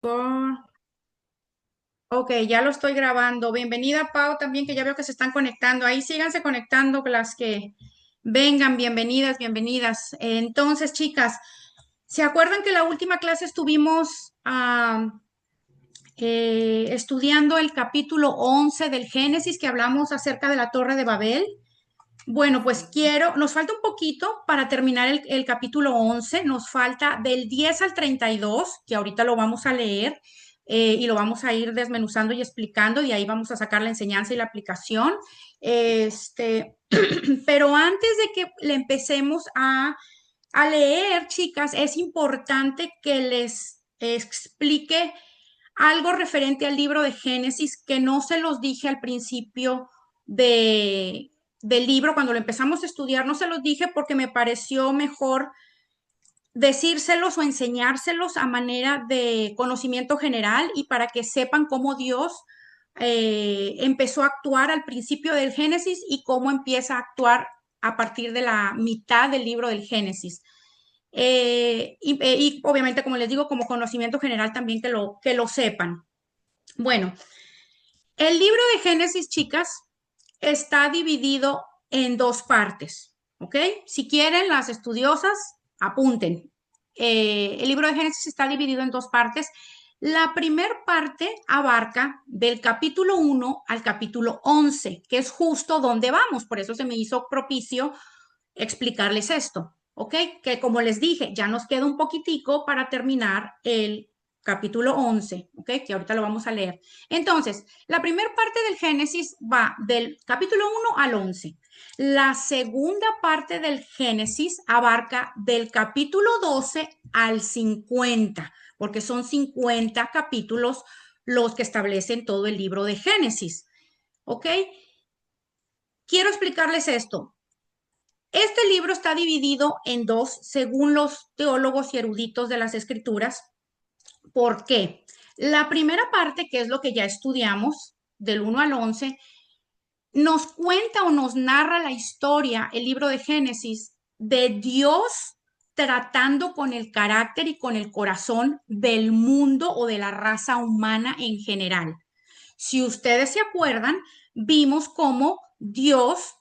Por- Ok, ya lo estoy grabando. Bienvenida, Pau, también que ya veo que se están conectando. Ahí síganse conectando las que vengan. Bienvenidas, bienvenidas. Entonces, chicas, ¿se acuerdan que la última clase estuvimos estudiando el capítulo 11 del Génesis que hablamos acerca de la Torre de Babel? Bueno, pues nos falta un poquito para terminar el capítulo 11. Nos falta del 10 al 32, que ahorita lo vamos a leer y lo vamos a ir desmenuzando y explicando, y ahí vamos a sacar la enseñanza y la aplicación. Este, pero antes de que le empecemos a leer, chicas, es importante que les explique algo referente al libro de Génesis que no se los dije al principio de, del libro, cuando lo empezamos a estudiar, no se los dije porque me pareció mejor decírselos o enseñárselos a manera de conocimiento general y para que sepan cómo Dios empezó a actuar al principio del Génesis y cómo empieza a actuar a partir de la mitad del libro del Génesis. Y obviamente, como les digo, como conocimiento general también que lo sepan. Bueno, el libro de Génesis, chicas, está dividido en dos partes, ¿ok? Si quieren, las estudiosas, apunten. El libro de Génesis está dividido en dos partes. La primera parte abarca del capítulo 1 al capítulo 11, que es justo donde vamos. Por eso se me hizo propicio explicarles esto, ¿ok? Que como les dije, ya nos queda un poquitico para terminar el capítulo 11, ¿ok? Que ahorita lo vamos a leer. Entonces, la primera parte del Génesis va del capítulo 1 al 11. La segunda parte del Génesis abarca del capítulo 12 al 50, porque son 50 capítulos los que establecen todo el libro de Génesis, ¿ok? Quiero explicarles esto. Este libro está dividido en dos, según los teólogos y eruditos de las escrituras. ¿Por qué? La primera parte, que es lo que ya estudiamos, del 1 al 11, nos cuenta o nos narra la historia, el libro de Génesis, de Dios tratando con el carácter y con el corazón del mundo o de la raza humana en general. Si ustedes se acuerdan, vimos cómo Dios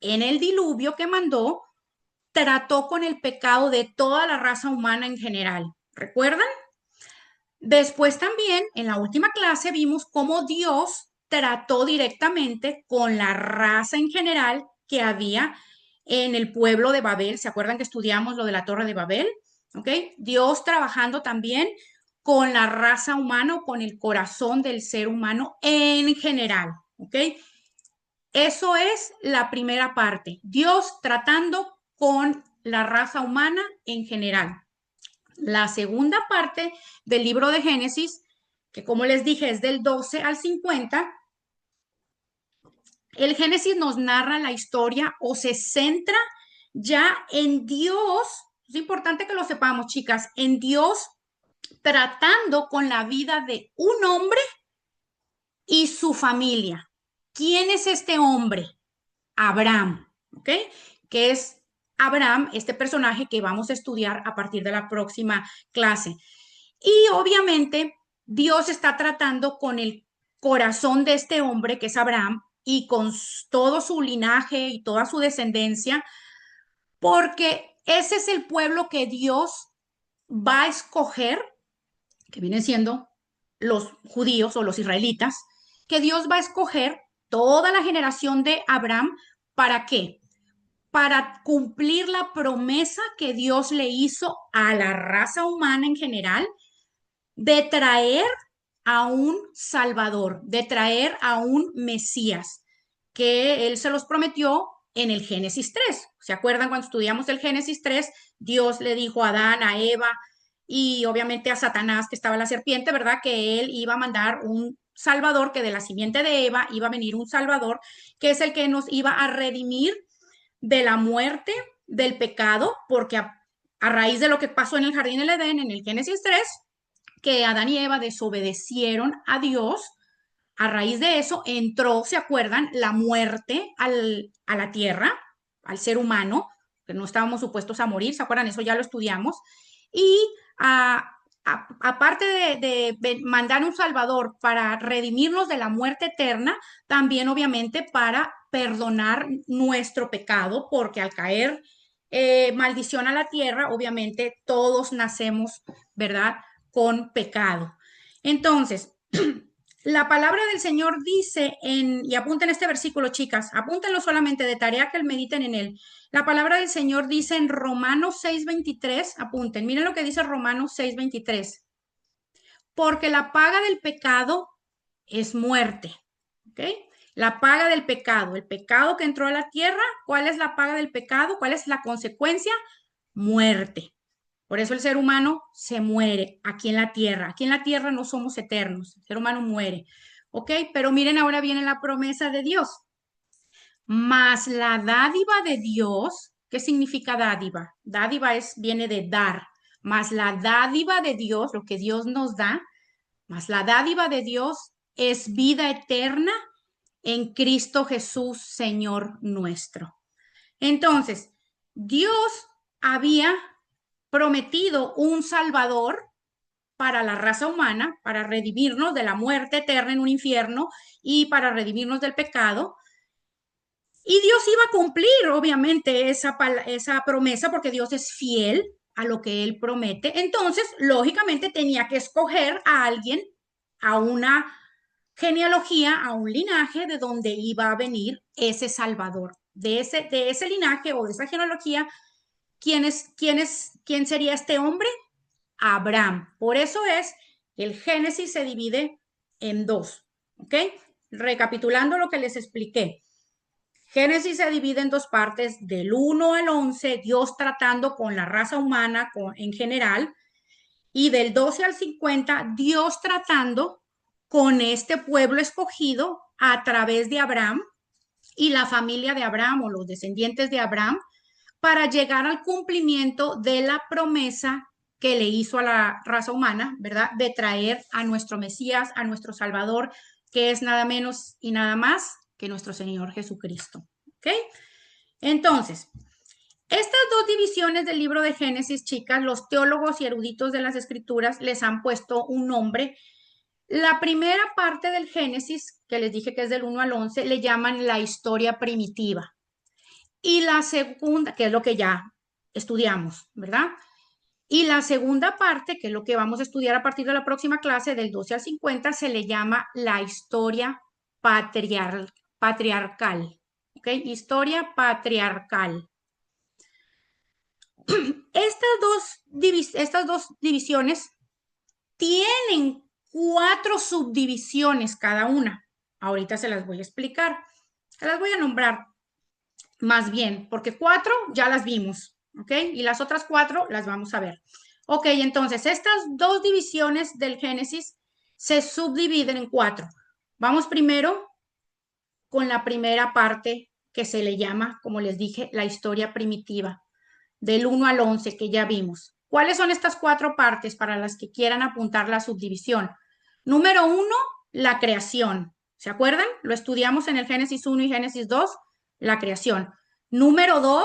en el diluvio que mandó trató con el pecado de toda la raza humana en general. ¿Recuerdan? Después también, en la última clase, vimos cómo Dios trató directamente con la raza en general que había en el pueblo de Babel. ¿Se acuerdan que estudiamos lo de la Torre de Babel? ¿Ok? Dios trabajando también con la raza humana o con el corazón del ser humano en general. ¿Ok? Eso es la primera parte. Dios tratando con la raza humana en general. La segunda parte del libro de Génesis, que como les dije es del 12 al 50, el Génesis nos narra la historia o se centra ya en Dios. Es importante que lo sepamos, chicas, en Dios tratando con la vida de un hombre y su familia. ¿Quién es este hombre? Abraham, ¿ok? Que es Abraham, este personaje que vamos a estudiar a partir de la próxima clase. Y obviamente Dios está tratando con el corazón de este hombre que es Abraham y con todo su linaje y toda su descendencia, porque ese es el pueblo que Dios va a escoger, que vienen siendo los judíos o los israelitas, que Dios va a escoger toda la generación de Abraham. ¿Para qué? Para cumplir la promesa que Dios le hizo a la raza humana en general de traer a un Salvador, de traer a un Mesías, que Él se los prometió en el Génesis 3. ¿Se acuerdan cuando estudiamos el Génesis 3? Dios le dijo a Adán, a Eva y obviamente a Satanás, que estaba la serpiente, ¿verdad? Que Él iba a mandar un Salvador, que de la simiente de Eva iba a venir un Salvador, que es el que nos iba a redimir de la muerte, del pecado, porque a raíz de lo que pasó en el jardín del Edén, en el Génesis 3, que Adán y Eva desobedecieron a Dios, a raíz de eso entró, ¿se acuerdan? La muerte a la tierra, al ser humano, que no estábamos supuestos a morir, ¿se acuerdan? Eso ya lo estudiamos. Y a, aparte de mandar un Salvador para redimirnos de la muerte eterna, también obviamente para perdonar nuestro pecado, porque al caer maldición a la tierra, obviamente todos nacemos, ¿verdad? Con pecado. Entonces, la palabra del Señor dice y apunten este versículo, chicas, apúntenlo solamente de tarea que mediten en él. La palabra del Señor dice en Romanos 6:23, apunten, miren lo que dice Romanos 6:23, porque la paga del pecado es muerte, ¿ok? La paga del pecado, el pecado que entró a la tierra, ¿cuál es la paga del pecado? ¿Cuál es la consecuencia? Muerte. Por eso el ser humano se muere aquí en la tierra. Aquí en la tierra no somos eternos, el ser humano muere, ¿ok? Pero miren, ahora viene la promesa de Dios. Mas la dádiva de Dios, ¿qué significa dádiva? Dádiva viene de dar, mas la dádiva de Dios, lo que Dios nos da, mas la dádiva de Dios es vida eterna en Cristo Jesús, Señor nuestro. Entonces, Dios había prometido un Salvador para la raza humana, para redimirnos de la muerte eterna en un infierno y para redimirnos del pecado. Y Dios iba a cumplir, obviamente, esa promesa porque Dios es fiel a lo que Él promete. Entonces, lógicamente, tenía que escoger a alguien, a una genealogía, a un linaje de donde iba a venir ese Salvador. De ese linaje o de esa genealogía, ¿quién sería este hombre? Abraham. Por eso es que el Génesis se divide en dos. ¿Ok? Recapitulando lo que les expliqué. Génesis se divide en dos partes, del 1 al 11, Dios tratando con la raza humana en general, y del 12 al 50, Dios tratando con este pueblo escogido a través de Abraham y la familia de Abraham o los descendientes de Abraham para llegar al cumplimiento de la promesa que le hizo a la raza humana, ¿verdad? De traer a nuestro Mesías, a nuestro Salvador, que es nada menos y nada más que nuestro Señor Jesucristo. ¿Ok? Entonces, estas dos divisiones del libro de Génesis, chicas, los teólogos y eruditos de las escrituras les han puesto un nombre. La primera parte del Génesis, que les dije que es del 1 al 11, le llaman la historia primitiva. Y la segunda, que es lo que ya estudiamos, ¿verdad? Y la segunda parte, que es lo que vamos a estudiar a partir de la próxima clase, del 12 al 50, se le llama la historia patriarcal. ¿Ok? Historia patriarcal. Estas dos divisiones tienen 4 subdivisiones cada una. Ahorita se las voy a explicar. Se las voy a nombrar más bien, porque 4 ya las vimos, ¿ok? Y las otras 4 las vamos a ver. Ok, entonces estas dos divisiones del Génesis se subdividen en 4. Vamos primero con la primera parte que se le llama, como les dije, la historia primitiva, del 1 al 11 que ya vimos. ¿Cuáles son estas 4 partes para las que quieran apuntar la subdivisión? Número 1, la creación. ¿Se acuerdan? Lo estudiamos en el Génesis 1 y Génesis 2, la creación. Número 2,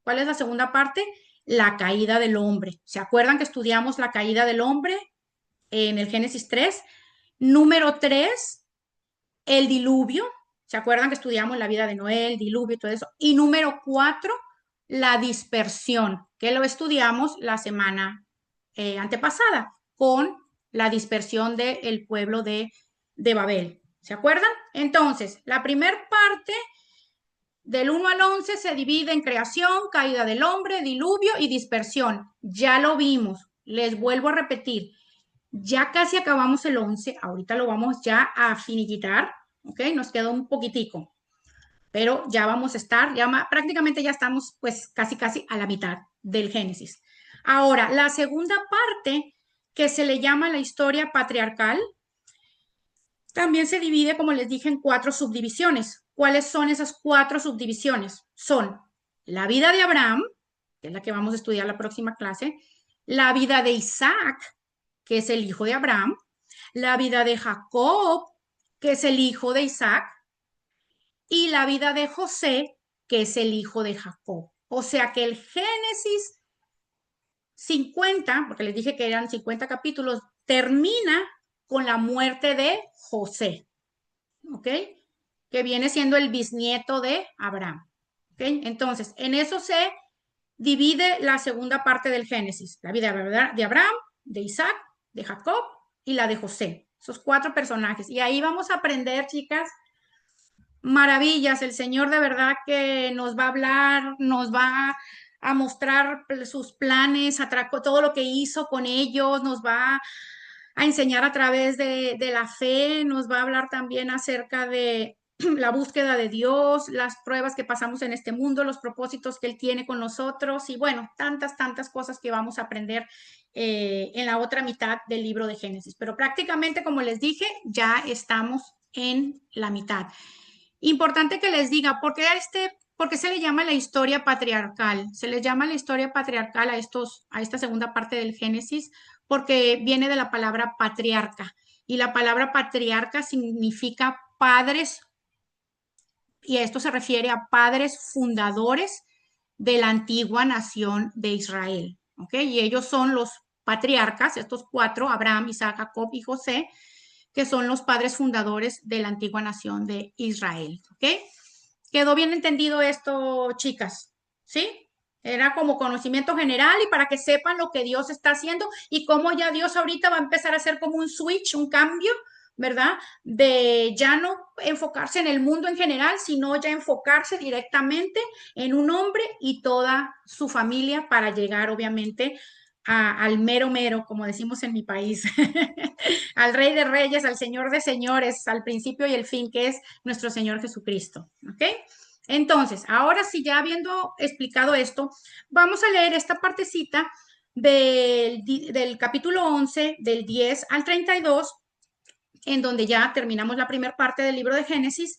¿cuál es la segunda parte? La caída del hombre. ¿Se acuerdan que estudiamos la caída del hombre en el Génesis 3? Número 3, el diluvio. ¿Se acuerdan que estudiamos la vida de Noé, el diluvio y todo eso? Y número 4, la dispersión, que lo estudiamos la semana antepasada con la dispersión del pueblo de Babel. ¿Se acuerdan? Entonces, la primera parte del 1 al 11 se divide en creación, caída del hombre, diluvio y dispersión. Ya lo vimos. Les vuelvo a repetir. Ya casi acabamos el 11. Ahorita lo vamos ya a finiquitar. ¿Ok? Nos queda un poquitico. Pero ya vamos a estar, prácticamente ya estamos pues casi a la mitad del Génesis. Ahora, la segunda parte, que se le llama la historia patriarcal, también se divide, como les dije, en 4 subdivisiones. ¿Cuáles son esas 4 subdivisiones? Son la vida de Abraham, que es la que vamos a estudiar la próxima clase, la vida de Isaac, que es el hijo de Abraham, la vida de Jacob, que es el hijo de Isaac, y la vida de José, que es el hijo de Jacob. O sea que el Génesis 50, porque les dije que eran 50 capítulos, termina con la muerte de José, ¿ok? Que viene siendo el bisnieto de Abraham, ¿ok? Entonces, en eso se divide la segunda parte del Génesis, la vida de Abraham, de Isaac, de Jacob y la de José, esos cuatro personajes. Y ahí vamos a aprender, chicas, maravillas. El Señor de verdad que nos va a hablar, nos va a mostrar sus planes, todo lo que hizo con ellos, nos va a enseñar a través de la fe, nos va a hablar también acerca de la búsqueda de Dios, las pruebas que pasamos en este mundo, los propósitos que Él tiene con nosotros y bueno, tantas cosas que vamos a aprender en la otra mitad del libro de Génesis. Pero prácticamente, como les dije, ya estamos en la mitad. Importante que les diga, ¿por qué se le llama la historia patriarcal? Se le llama la historia patriarcal a esta segunda parte del Génesis porque viene de la palabra patriarca y la palabra patriarca significa padres y esto se refiere a padres fundadores de la antigua nación de Israel, ¿ok? Y ellos son los patriarcas, estos cuatro, Abraham, Isaac, Jacob y José, que son los padres fundadores de la antigua nación de Israel, ¿ok? ¿Quedó bien entendido esto, chicas? ¿Sí? Era como conocimiento general y para que sepan lo que Dios está haciendo y cómo ya Dios ahorita va a empezar a hacer como un switch, un cambio, ¿verdad? De ya no enfocarse en el mundo en general, sino ya enfocarse directamente en un hombre y toda su familia para llegar, obviamente, al mero mero, como decimos en mi país, al Rey de Reyes, al Señor de Señores, al principio y el fin, que es nuestro Señor Jesucristo. ¿Ok? Entonces, ahora sí, ya habiendo explicado esto, vamos a leer esta partecita del capítulo 11, del 10 al 32, en donde ya terminamos la primera parte del libro de Génesis.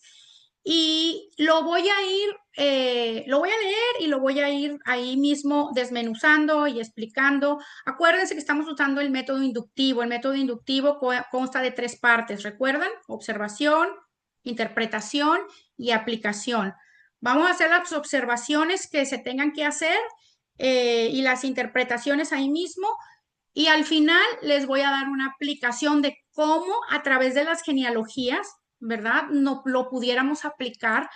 Y lo voy a leer y lo voy a ir ahí mismo desmenuzando y explicando. Acuérdense que estamos usando el método inductivo. El método inductivo consta de tres partes, ¿recuerdan? Observación, interpretación y aplicación. Vamos a hacer las observaciones que se tengan que hacer y las interpretaciones ahí mismo. Y al final les voy a dar una aplicación de cómo a través de las genealogías, ¿verdad? No lo pudiéramos aplicar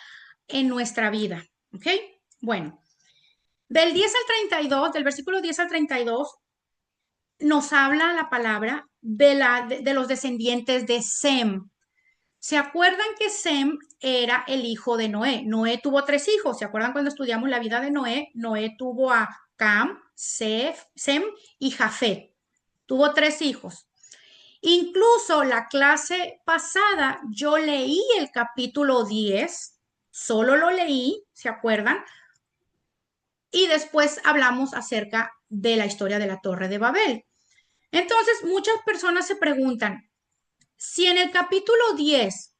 en nuestra vida. ¿Ok? Bueno, del 10 al 32, del versículo 10 al 32, nos habla la palabra de los descendientes de Sem. ¿Se acuerdan que Sem era el hijo de Noé? Noé tuvo tres hijos. ¿Se acuerdan cuando estudiamos la vida de Noé? Noé tuvo a Cam, Sem y Jafet. Tuvo tres hijos. Incluso la clase pasada yo leí el capítulo 10, solo lo leí, ¿se acuerdan? Y después hablamos acerca de la historia de la Torre de Babel. Entonces, muchas personas se preguntan, si en el capítulo 10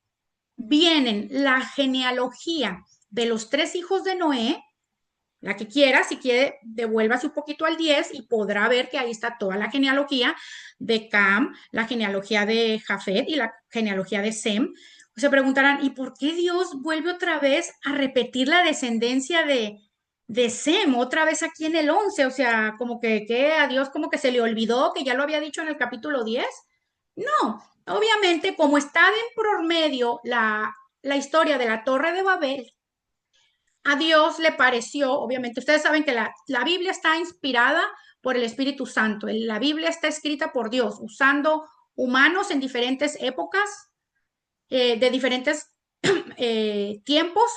vienen la genealogía de los tres hijos de Noé, la que quiera, si quiere, devuélvase un poquito al 10 y podrá ver que ahí está toda la genealogía de Cam, la genealogía de Jafet y la genealogía de Sem. Se preguntarán, ¿y por qué Dios vuelve otra vez a repetir la descendencia de Sem, otra vez aquí en el 11? O sea, como que a Dios como que se le olvidó que ya lo había dicho en el capítulo 10. No, obviamente, como está de por medio la historia de la Torre de Babel, a Dios le pareció, obviamente, ustedes saben que la Biblia está inspirada por el Espíritu Santo. La Biblia está escrita por Dios, usando humanos en diferentes épocas, de diferentes tiempos,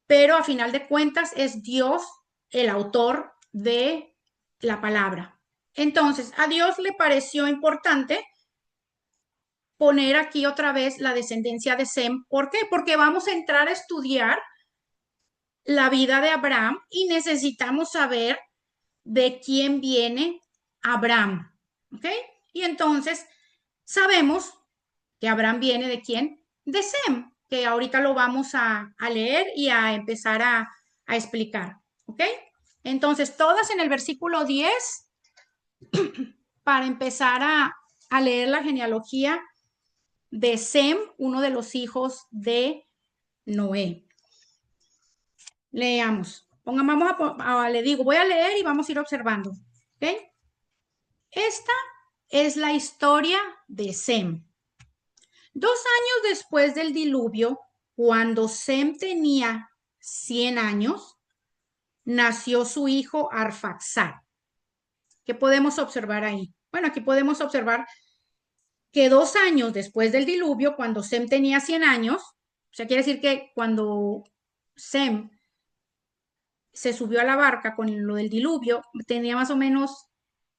pero a final de cuentas es Dios el autor de la palabra. Entonces, a Dios le pareció importante poner aquí otra vez la descendencia de Sem. ¿Por qué? Porque vamos a entrar a estudiar la vida de Abraham y necesitamos saber de quién viene Abraham. ¿Ok? Y entonces sabemos que Abraham viene de quién? De Sem, que ahorita lo vamos a leer y a empezar a explicar. ¿Ok? Entonces, todas en el versículo 10 para empezar a leer la genealogía de Sem, uno de los hijos de Noé. Leamos. Le digo, voy a leer y vamos a ir observando. ¿Ok? Esta es la historia de Sem. 2 años después del diluvio, cuando Sem tenía 100 años, nació su hijo Arfaxad. ¿Qué podemos observar ahí? Bueno, aquí podemos observar que 2 años después del diluvio, cuando Sem tenía 100 años, o sea, quiere decir que cuando Sem se subió a la barca con lo del diluvio, tenía más o menos,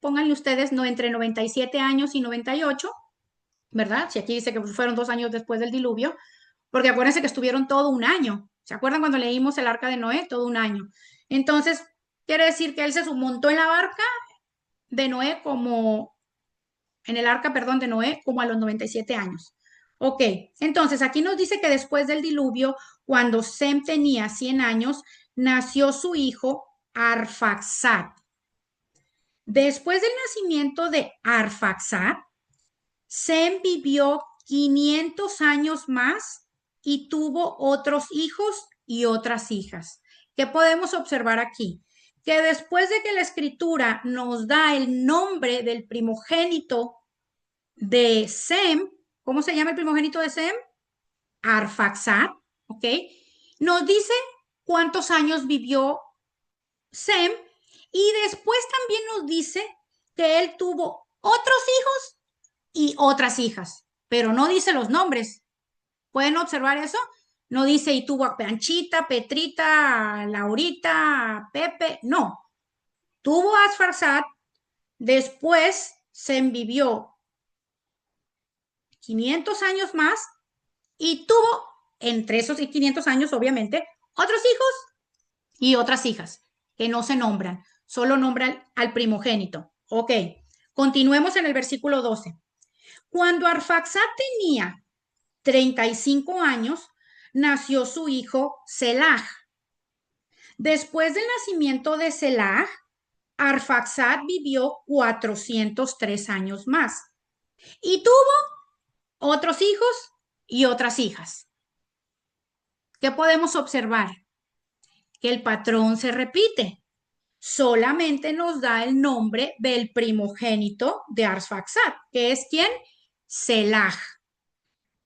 pónganle ustedes, no entre 97 años y 98, ¿verdad? Si aquí dice que fueron 2 años después del diluvio, porque acuérdense que estuvieron todo un año. ¿Se acuerdan cuando leímos el arca de Noé? Todo un año. Entonces, quiere decir que él se montó en la barca de Noé como, en el arca, perdón, de Noé como a los 97 años. Ok, entonces aquí nos dice que después del diluvio, cuando Sem tenía 100 años, nació su hijo Arfaxad. Después del nacimiento de Arfaxad, Sem vivió 500 años más y tuvo otros hijos y otras hijas. ¿Qué podemos observar aquí? Que después de que la escritura nos da el nombre del primogénito de Sem, ¿cómo se llama el primogénito de Sem? Arfaxad, ¿ok? Nos dice cuántos años vivió Sem y después también nos dice que él tuvo otros hijos y otras hijas, pero no dice los nombres. ¿Pueden observar eso? No dice y tuvo a Panchita, Petrita, Laurita, Pepe, no. Tuvo a Asfarsat, después se vivió 500 años más y tuvo, entre esos 500 años, obviamente, otros hijos y otras hijas que no se nombran, solo nombran al primogénito. Ok, continuemos en el versículo 12. Cuando Arfaxad tenía 35 años, nació su hijo Selah. Después del nacimiento de Selah, Arfaxad vivió 403 años más y tuvo otros hijos y otras hijas. ¿Qué podemos observar? Que el patrón se repite. Solamente nos da el nombre del primogénito de Arfaxad, que es ¿quién? Selah.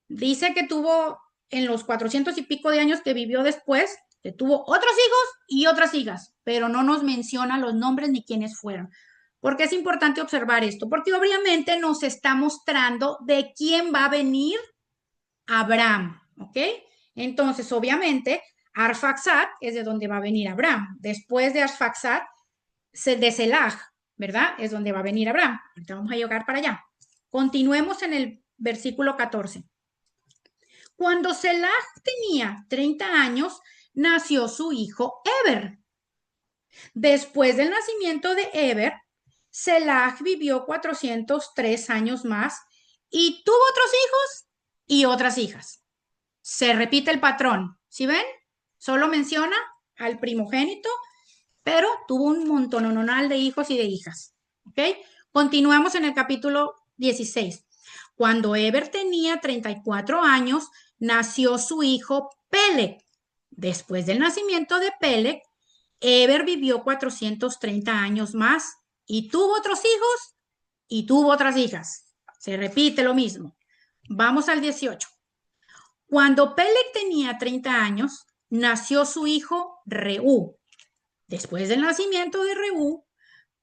Dice que tuvo en los 400 y pico de años que vivió después, que tuvo otros hijos y otras hijas, pero no nos menciona los nombres ni quiénes fueron. ¿Por qué es importante observar esto? Porque obviamente nos está mostrando de quién va a venir Abraham, ¿ok? Entonces, obviamente, Arfaxad es de donde va a venir Abraham. Después de Arfaxad, de Selah, ¿verdad? Es donde va a venir Abraham. Ahorita vamos a llegar para allá. Continuemos en el versículo 14. Cuando Selah tenía 30 años, nació su hijo Eber. Después del nacimiento de Eber, Selah vivió 403 años más y tuvo otros hijos y otras hijas. Se repite el patrón, ¿sí ven? Solo menciona al primogénito, pero tuvo un montononal de hijos y de hijas. ¿Ok? Continuamos en el capítulo 16. Cuando Eber tenía 34 años, nació su hijo Peleg. Después del nacimiento de Peleg, Eber vivió 430 años más y tuvo otros hijos y tuvo otras hijas. Se repite lo mismo. Vamos al 18. Cuando Peleg tenía 30 años, nació su hijo Reú. Después del nacimiento de Reú,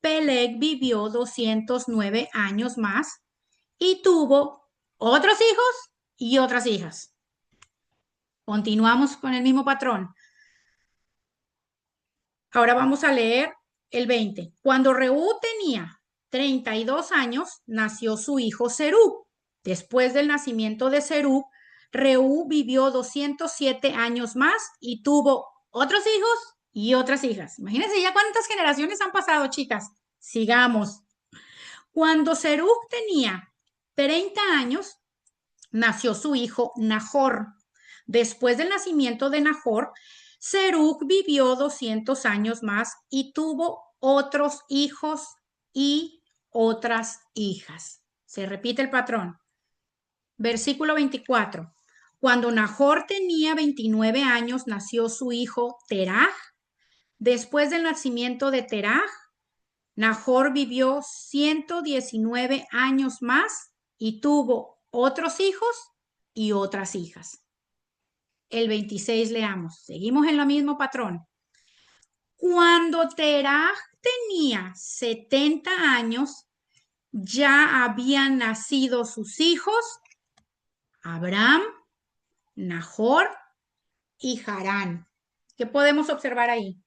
Peleg vivió 209 años más y tuvo otros hijos y otras hijas. Continuamos con el mismo patrón. Ahora vamos a leer el 20. Cuando Reú tenía 32 años, nació su hijo Serú. Después del nacimiento de Serú, Reú vivió 207 años más y tuvo otros hijos y otras hijas. Imagínense ya cuántas generaciones han pasado, chicas. Sigamos. Cuando Serú tenía 30 años, nació su hijo Nahor. Después del nacimiento de Nahor, Serug vivió 200 años más y tuvo otros hijos y otras hijas. Se repite el patrón. Versículo 24. Cuando Nahor tenía 29 años, nació su hijo Terah. Después del nacimiento de Terah, Nahor vivió 119 años más y tuvo otros hijos y otras hijas. El 26 leamos. Seguimos en el mismo patrón. Cuando Terah tenía 70 años, ya habían nacido sus hijos, Abraham, Nahor y Harán. ¿Qué podemos observar ahí?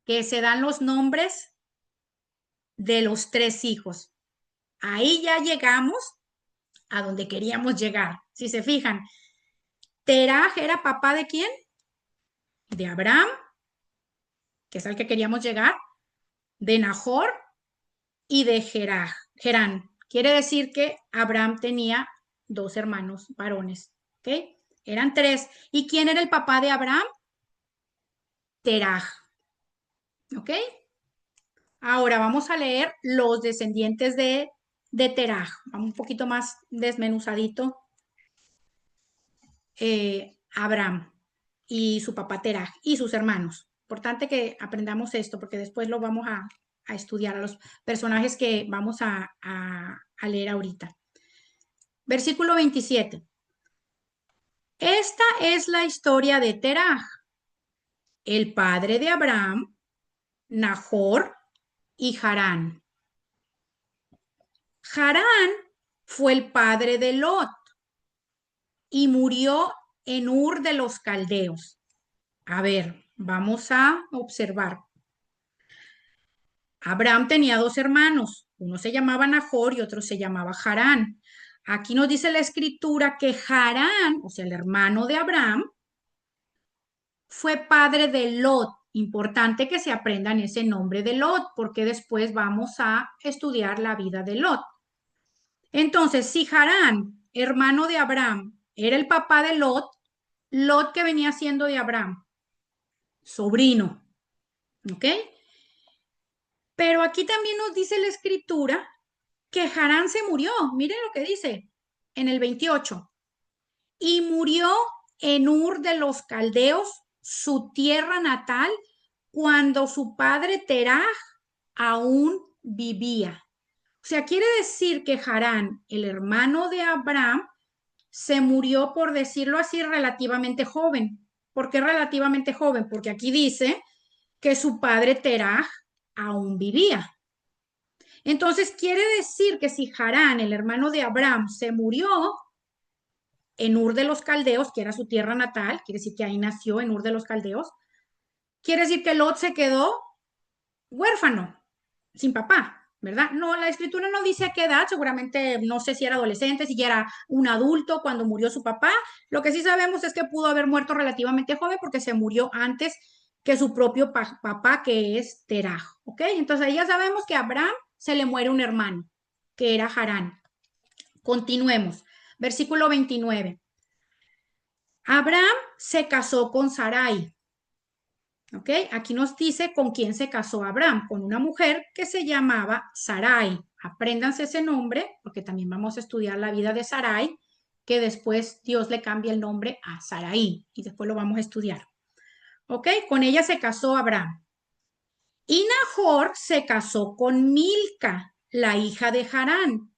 Que se dan los nombres de los tres hijos. Ahí ya llegamos a donde queríamos llegar. Si se fijan, Terah era papá ¿de quién? De Abraham, que es al que queríamos llegar, de Nahor y de Gerán. Quiere decir que Abraham tenía dos hermanos varones, ¿ok? Eran tres. ¿Y quién era el papá de Abraham? Terah, ¿ok? Ahora vamos a leer los descendientes de Terah. Vamos un poquito más desmenuzadito. Abraham y su papá Terah y sus hermanos. Importante que aprendamos esto porque después lo vamos a estudiar a los personajes que vamos a leer ahorita. Versículo 27. Esta es la historia de Terah, el padre de Abraham, Nahor y Harán. Harán fue el padre de Lot y murió en Ur de los Caldeos. A ver, vamos a observar. Abraham tenía dos hermanos, uno se llamaba Nahor y otro se llamaba Harán. Aquí nos dice la escritura que Harán, o sea, el hermano de Abraham, fue padre de Lot. Importante que se aprendan ese nombre de Lot, porque después vamos a estudiar la vida de Lot. Entonces, si Harán, hermano de Abraham, era el papá de Lot, Lot que venía siendo de Abraham, sobrino, ¿ok? Pero aquí también nos dice la escritura que Harán se murió. Miren lo que dice en el 28. Y murió en Ur de los Caldeos, su tierra natal, cuando su padre Terah aún vivía. O sea, quiere decir que Harán, el hermano de Abraham, se murió, por decirlo así, relativamente joven. ¿Por qué relativamente joven? Porque aquí dice que su padre Terah aún vivía. Entonces quiere decir que si Harán, el hermano de Abraham, se murió en Ur de los Caldeos, que era su tierra natal, quiere decir que ahí nació en Ur de los Caldeos, quiere decir que Lot se quedó huérfano, sin papá, ¿verdad? No, la escritura no dice a qué edad, seguramente no sé si era adolescente, si ya era un adulto cuando murió su papá. Lo que sí sabemos es que pudo haber muerto relativamente joven porque se murió antes que su propio papá, que es Terah, ¿ok? Entonces ahí ya sabemos que a Abraham se le muere un hermano, que era Harán. Continuemos. Versículo 29. Abraham se casó con Sarai. ¿Ok? Aquí nos dice con quién se casó Abraham, con una mujer que se llamaba Sarai. Apréndanse ese nombre, porque también vamos a estudiar la vida de Sarai, que después Dios le cambia el nombre a Sarai, y después lo vamos a estudiar. ¿Ok? Con ella se casó Abraham. Y Nahor se casó con Milca, la hija de Harán.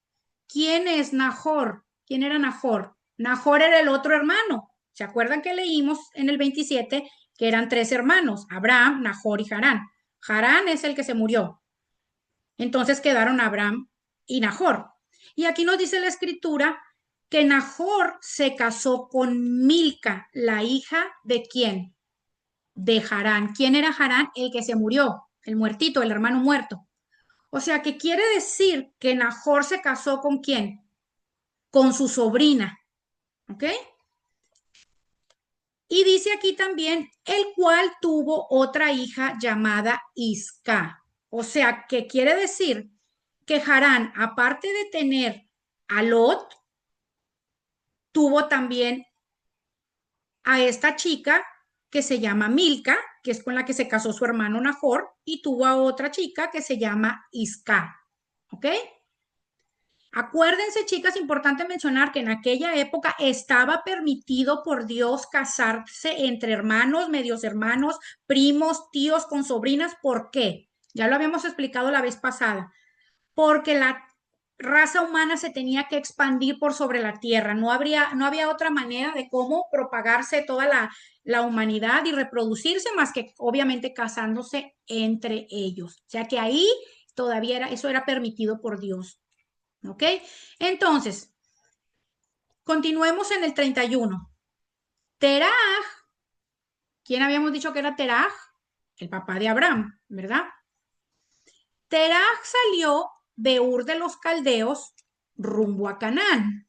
¿Quién es Nahor? ¿Quién era Nahor? Nahor era el otro hermano. ¿Se acuerdan que leímos en el 27 que eran tres hermanos? Abraham, Nahor y Harán. Harán es el que se murió. Entonces quedaron Abraham y Nahor. Y aquí nos dice la escritura que Nahor se casó con Milca, la hija de ¿quién? De Harán. ¿Quién era Harán? El que se murió, el muertito, el hermano muerto. O sea que quiere decir que Nahor se casó con ¿quién? Con su sobrina. ¿Ok? Y dice aquí también, el cual tuvo otra hija llamada Isca. O sea, que quiere decir que Harán, aparte de tener a Lot, tuvo también a esta chica que se llama Milca, que es con la que se casó su hermano Nahor, y tuvo a otra chica que se llama Isca. ¿Ok? Acuérdense, chicas, importante mencionar que en aquella época estaba permitido por Dios casarse entre hermanos, medios hermanos, primos, tíos, con sobrinas. ¿Por qué? Ya lo habíamos explicado la vez pasada. Porque la raza humana se tenía que expandir por sobre la tierra. No había otra manera de cómo propagarse toda la humanidad y reproducirse más que obviamente casándose entre ellos. O sea que ahí todavía eso era permitido por Dios. ¿Ok? Entonces, continuemos en el 31. Terah, ¿quién habíamos dicho que era Terah? El papá de Abraham, ¿verdad? Terah salió de Ur de los Caldeos rumbo a Canaán.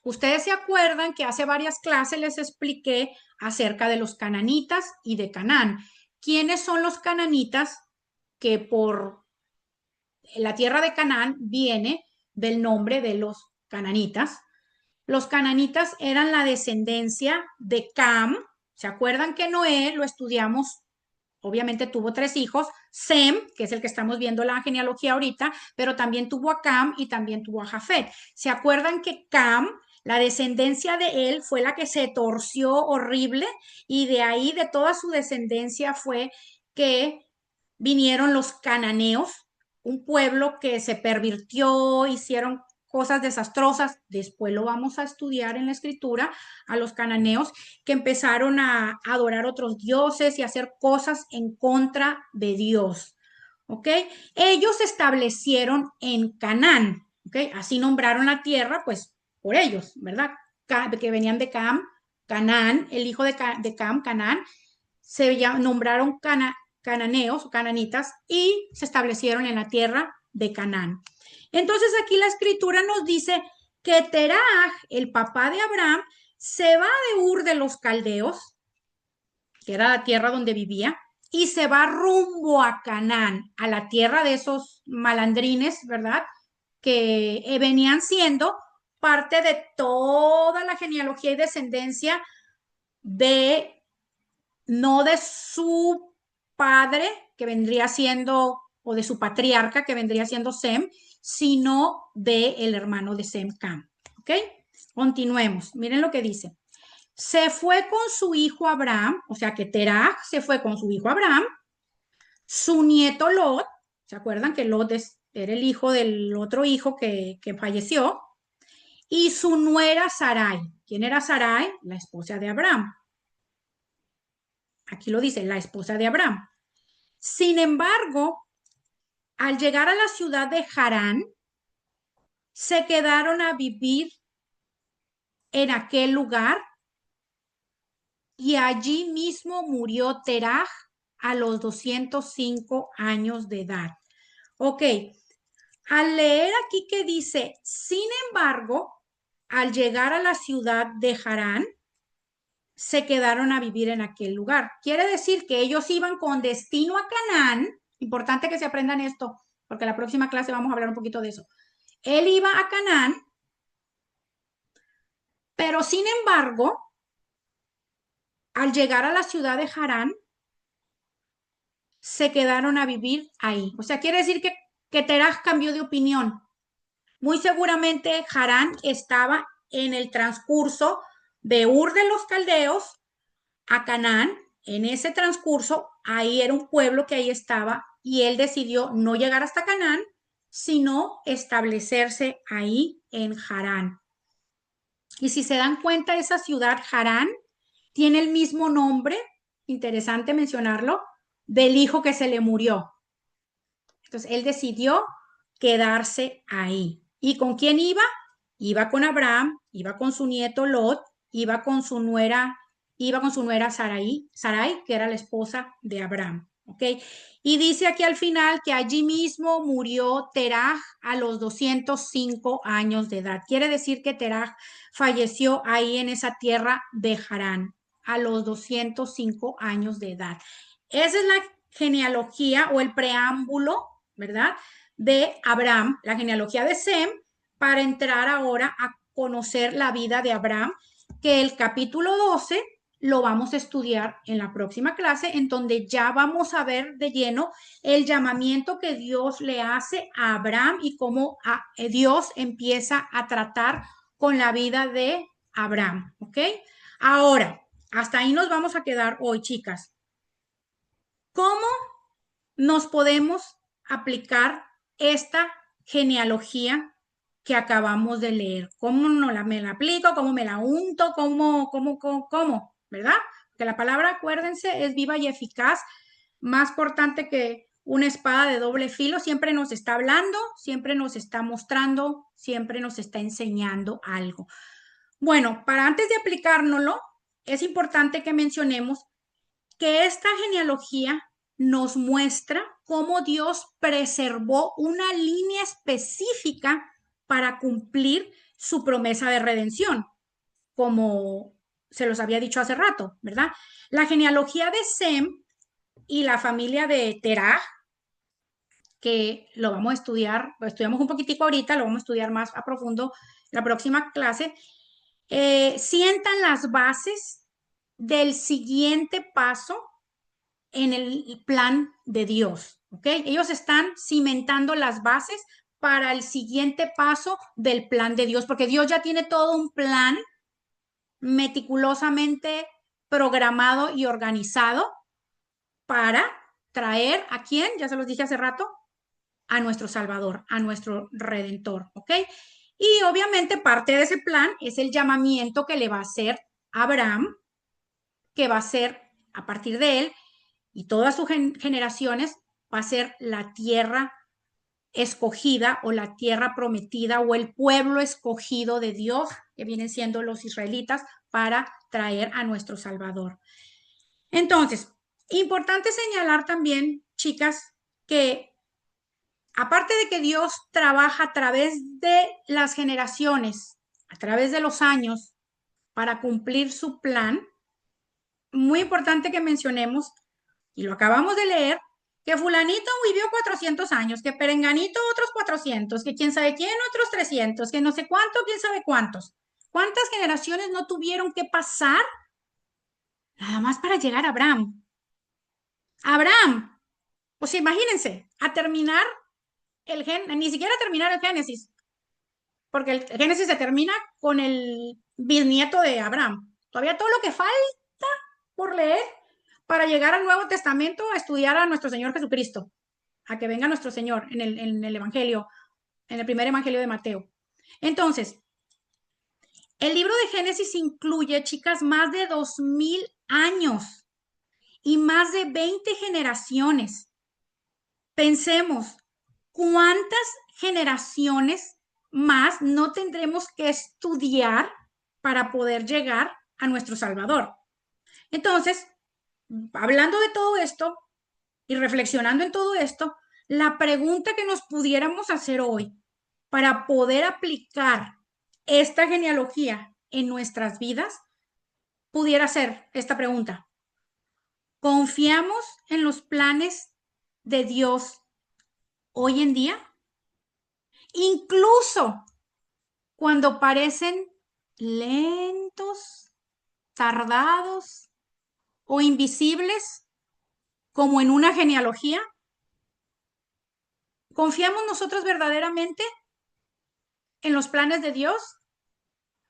Ustedes se acuerdan que hace varias clases les expliqué acerca de los cananitas y de Canaán. ¿Quiénes son los cananitas? Que por la tierra de Canaán viene del nombre de los cananitas. Los cananitas eran la descendencia de Cam. ¿Se acuerdan que Noé lo estudiamos? Obviamente tuvo 3 hijos, Sem, que es el que estamos viendo la genealogía ahorita, pero también tuvo a Cam y también tuvo a Jafet. ¿Se acuerdan que Cam, la descendencia de él, fue la que se torció horrible y de ahí, de toda su descendencia, fue que vinieron los cananeos, un pueblo que se pervirtió, hicieron cosas desastrosas, después lo vamos a estudiar en la escritura, a los cananeos que empezaron a adorar otros dioses y a hacer cosas en contra de Dios. ¿Ok? Ellos se establecieron en Canaán. ¿Ok? Así nombraron la tierra, pues por ellos, ¿verdad? Que venían de Cam, Canaán, el hijo de Cam, Canaán, nombraron cananeos o cananitas y se establecieron en la tierra de Canaán. Entonces aquí la escritura nos dice que Terah, el papá de Abraham, se va de Ur de los Caldeos, que era la tierra donde vivía, y se va rumbo a Canaán, a la tierra de esos malandrines, ¿verdad? Que venían siendo parte de toda la genealogía y descendencia de, no de su padre, que vendría siendo, o de su patriarca, que vendría siendo Sem, sino de el hermano de Sem, Cam. ¿Ok? Continuemos. Miren lo que dice. Se fue con su hijo Abraham, o sea que Terah se fue con su hijo Abraham, su nieto Lot, ¿se acuerdan que Lot era el hijo del otro hijo que falleció? Y su nuera Sarai. ¿Quién era Sarai? La esposa de Abraham. Aquí lo dice, la esposa de Abraham. Sin embargo, al llegar a la ciudad de Harán, se quedaron a vivir en aquel lugar y allí mismo murió Terah a los 205 años de edad. Ok, al leer aquí que dice, sin embargo, al llegar a la ciudad de Harán, se quedaron a vivir en aquel lugar. Quiere decir que ellos iban con destino a Canaán. Importante que se aprendan esto, porque la próxima clase vamos a hablar un poquito de eso. Él iba a Canaán, pero sin embargo, al llegar a la ciudad de Harán, se quedaron a vivir ahí. O sea, quiere decir que Terah cambió de opinión. Muy seguramente Harán estaba en el transcurso de Ur de los Caldeos a Canaán. En ese transcurso, ahí era un pueblo que ahí estaba y él decidió no llegar hasta Canaán, sino establecerse ahí en Harán. Y si se dan cuenta, esa ciudad, Harán, tiene el mismo nombre, interesante mencionarlo, del hijo que se le murió. Entonces, él decidió quedarse ahí. ¿Y con quién iba? Iba con Abraham, iba con su nieto Lot, iba con su nuera Sarai, que era la esposa de Abraham. ¿Ok? Y dice aquí al final que allí mismo murió Terah a los 205 años de edad. Quiere decir que Terah falleció ahí en esa tierra de Harán a los 205 años de edad. Esa es la genealogía o el preámbulo, ¿verdad? De Abraham, la genealogía de Sem, para entrar ahora a conocer la vida de Abraham, que el capítulo 12 lo vamos a estudiar en la próxima clase, en donde ya vamos a ver de lleno el llamamiento que Dios le hace a Abraham y cómo Dios empieza a tratar con la vida de Abraham, ¿ok? Ahora, hasta ahí nos vamos a quedar hoy, chicas. ¿Cómo nos podemos aplicar esta genealogía que acabamos de leer? ¿Cómo me la aplico? ¿Cómo me la unto? ¿Cómo? ¿Verdad? Que la palabra, acuérdense, es viva y eficaz, más cortante que una espada de doble filo. Siempre nos está hablando, siempre nos está mostrando, siempre nos está enseñando algo. Bueno, para antes de aplicárnoslo, es importante que mencionemos que esta genealogía nos muestra cómo Dios preservó una línea específica para cumplir su promesa de redención, como se los había dicho hace rato, ¿verdad? La genealogía de Sem y la familia de Terah, que lo vamos a estudiar, lo estudiamos un poquitico ahorita, lo vamos a estudiar más a profundo la próxima clase, sientan las bases del siguiente paso en el plan de Dios, ¿ok? Ellos están cimentando las bases para el siguiente paso del plan de Dios, porque Dios ya tiene todo un plan meticulosamente programado y organizado para traer a quién, ya se los dije hace rato, a nuestro Salvador, a nuestro Redentor, ¿ok? Y obviamente parte de ese plan es el llamamiento que le va a hacer Abraham, que va a ser a partir de él y todas sus generaciones, va a ser la tierra escogida o la tierra prometida o el pueblo escogido de Dios, que vienen siendo los israelitas, para traer a nuestro Salvador. Entonces, importante señalar también, chicas, que aparte de que Dios trabaja a través de las generaciones, a través de los años, para cumplir su plan, muy importante que mencionemos, y lo acabamos de leer, que fulanito vivió 400 años, que perenganito otros 400, que quién sabe quién otros 300, que no sé cuánto, quién sabe cuántos. ¿Cuántas generaciones no tuvieron que pasar nada más para llegar a Abraham? Abraham, pues imagínense, a terminar ni siquiera terminar el Génesis, porque el Génesis se termina con el bisnieto de Abraham. Todavía todo lo que falta por leer para llegar al Nuevo Testamento a estudiar a nuestro Señor Jesucristo, a que venga nuestro Señor en el Evangelio, en el primer Evangelio de Mateo. Entonces, el libro de Génesis incluye, chicas, más de 2000 años y más de 20 generaciones. Pensemos, ¿cuántas generaciones más no tendremos que estudiar para poder llegar a nuestro Salvador? Entonces, hablando de todo esto y reflexionando en todo esto, la pregunta que nos pudiéramos hacer hoy para poder aplicar esta genealogía en nuestras vidas pudiera ser esta pregunta: ¿confiamos en los planes de Dios hoy en día? Incluso cuando parecen lentos, tardados o invisibles, como en una genealogía. ¿Confiamos nosotros verdaderamente en los planes de Dios?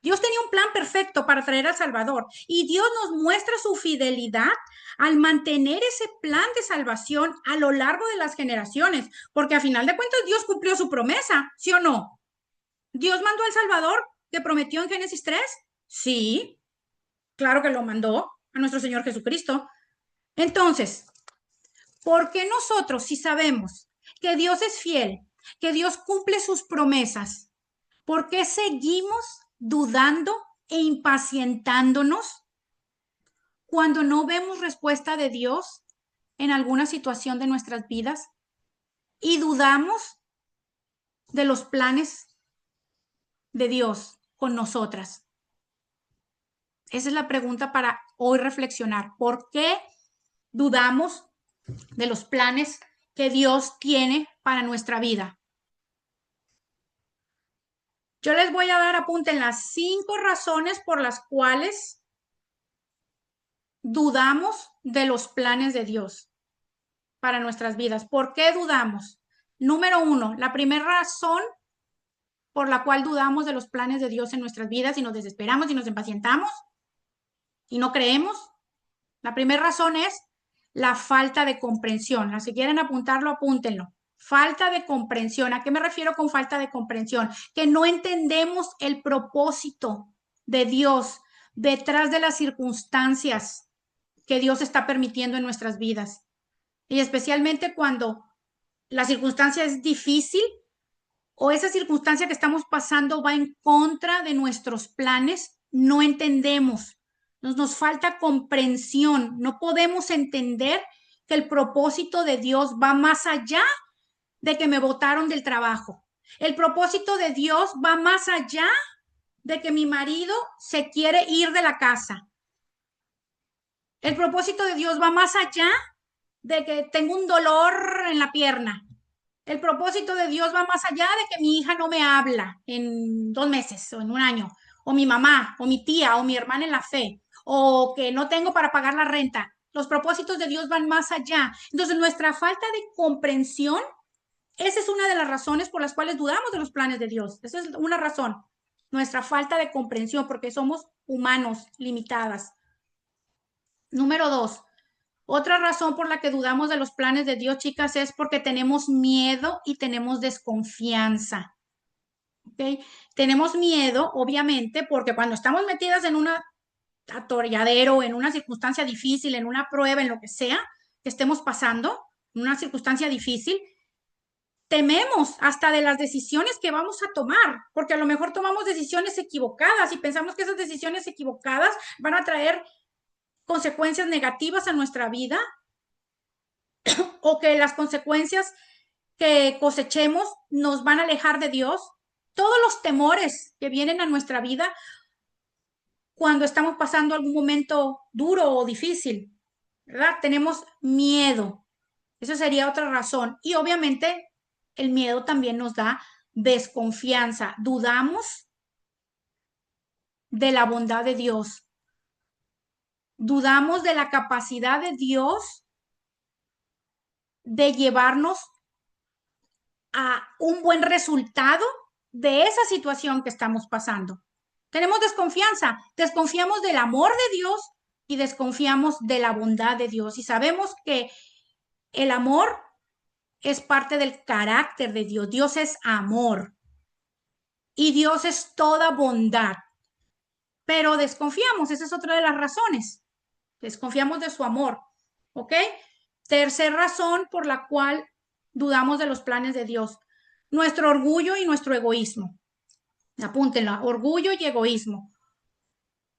Dios tenía un plan perfecto para traer al Salvador y Dios nos muestra su fidelidad al mantener ese plan de salvación a lo largo de las generaciones, porque a final de cuentas Dios cumplió su promesa, ¿sí o no? ¿Dios mandó al Salvador que prometió en Génesis 3? Sí, claro que lo mandó a nuestro Señor Jesucristo. Entonces, ¿por qué nosotros, si sabemos que Dios es fiel, que Dios cumple sus promesas, por qué seguimos dudando e impacientándonos cuando no vemos respuesta de Dios en alguna situación de nuestras vidas y dudamos de los planes de Dios con nosotras? Esa es la pregunta para hoy reflexionar. ¿Por qué dudamos de los planes que Dios tiene para nuestra vida? Yo les voy a dar, apunten las 5 razones por las cuales dudamos de los planes de Dios para nuestras vidas. ¿Por qué dudamos? Número uno, la primera razón por la cual dudamos de los planes de Dios en nuestras vidas y nos desesperamos y nos impacientamos y no creemos. La primera razón es la falta de comprensión. Si quieren apuntarlo, apúntenlo. Falta de comprensión. ¿A qué me refiero con falta de comprensión? Que no entendemos el propósito de Dios detrás de las circunstancias que Dios está permitiendo en nuestras vidas. Y especialmente cuando la circunstancia es difícil o esa circunstancia que estamos pasando va en contra de nuestros planes, no entendemos. Nos falta comprensión. No podemos entender que el propósito de Dios va más allá de que me botaron del trabajo. El propósito de Dios va más allá de que mi marido se quiere ir de la casa. El propósito de Dios va más allá de que tengo un dolor en la pierna. El propósito de Dios va más allá de que mi hija no me habla en 2 meses o en un año, o mi mamá, o mi tía, o mi hermana en la fe, o que no tengo para pagar la renta. Los propósitos de Dios van más allá. Entonces, nuestra falta de comprensión, esa es una de las razones por las cuales dudamos de los planes de Dios. Esa es una razón. Nuestra falta de comprensión, porque somos humanos, limitadas. Número 2. Otra razón por la que dudamos de los planes de Dios, chicas, es porque tenemos miedo y tenemos desconfianza. ¿Okay? Tenemos miedo, obviamente, porque cuando estamos metidas en un atolladero, en una circunstancia difícil, en una prueba, en lo que sea que estemos pasando, en una circunstancia difícil, tememos hasta de las decisiones que vamos a tomar, porque a lo mejor tomamos decisiones equivocadas y pensamos que esas decisiones equivocadas van a traer consecuencias negativas a nuestra vida o que las consecuencias que cosechemos nos van a alejar de Dios. Todos los temores que vienen a nuestra vida cuando estamos pasando algún momento duro o difícil, ¿verdad? Tenemos miedo. Esa sería otra razón. Y obviamente el miedo también nos da desconfianza. Dudamos de la bondad de Dios. Dudamos de la capacidad de Dios de llevarnos a un buen resultado de esa situación que estamos pasando. Tenemos desconfianza, desconfiamos del amor de Dios y desconfiamos de la bondad de Dios. Y sabemos que el amor es parte del carácter de Dios. Dios es amor y Dios es toda bondad. Pero desconfiamos, esa es otra de las razones. Desconfiamos de su amor, ¿ok? Tercera razón por la cual dudamos de los planes de Dios. Nuestro orgullo y nuestro egoísmo. Apúntenla, orgullo y egoísmo.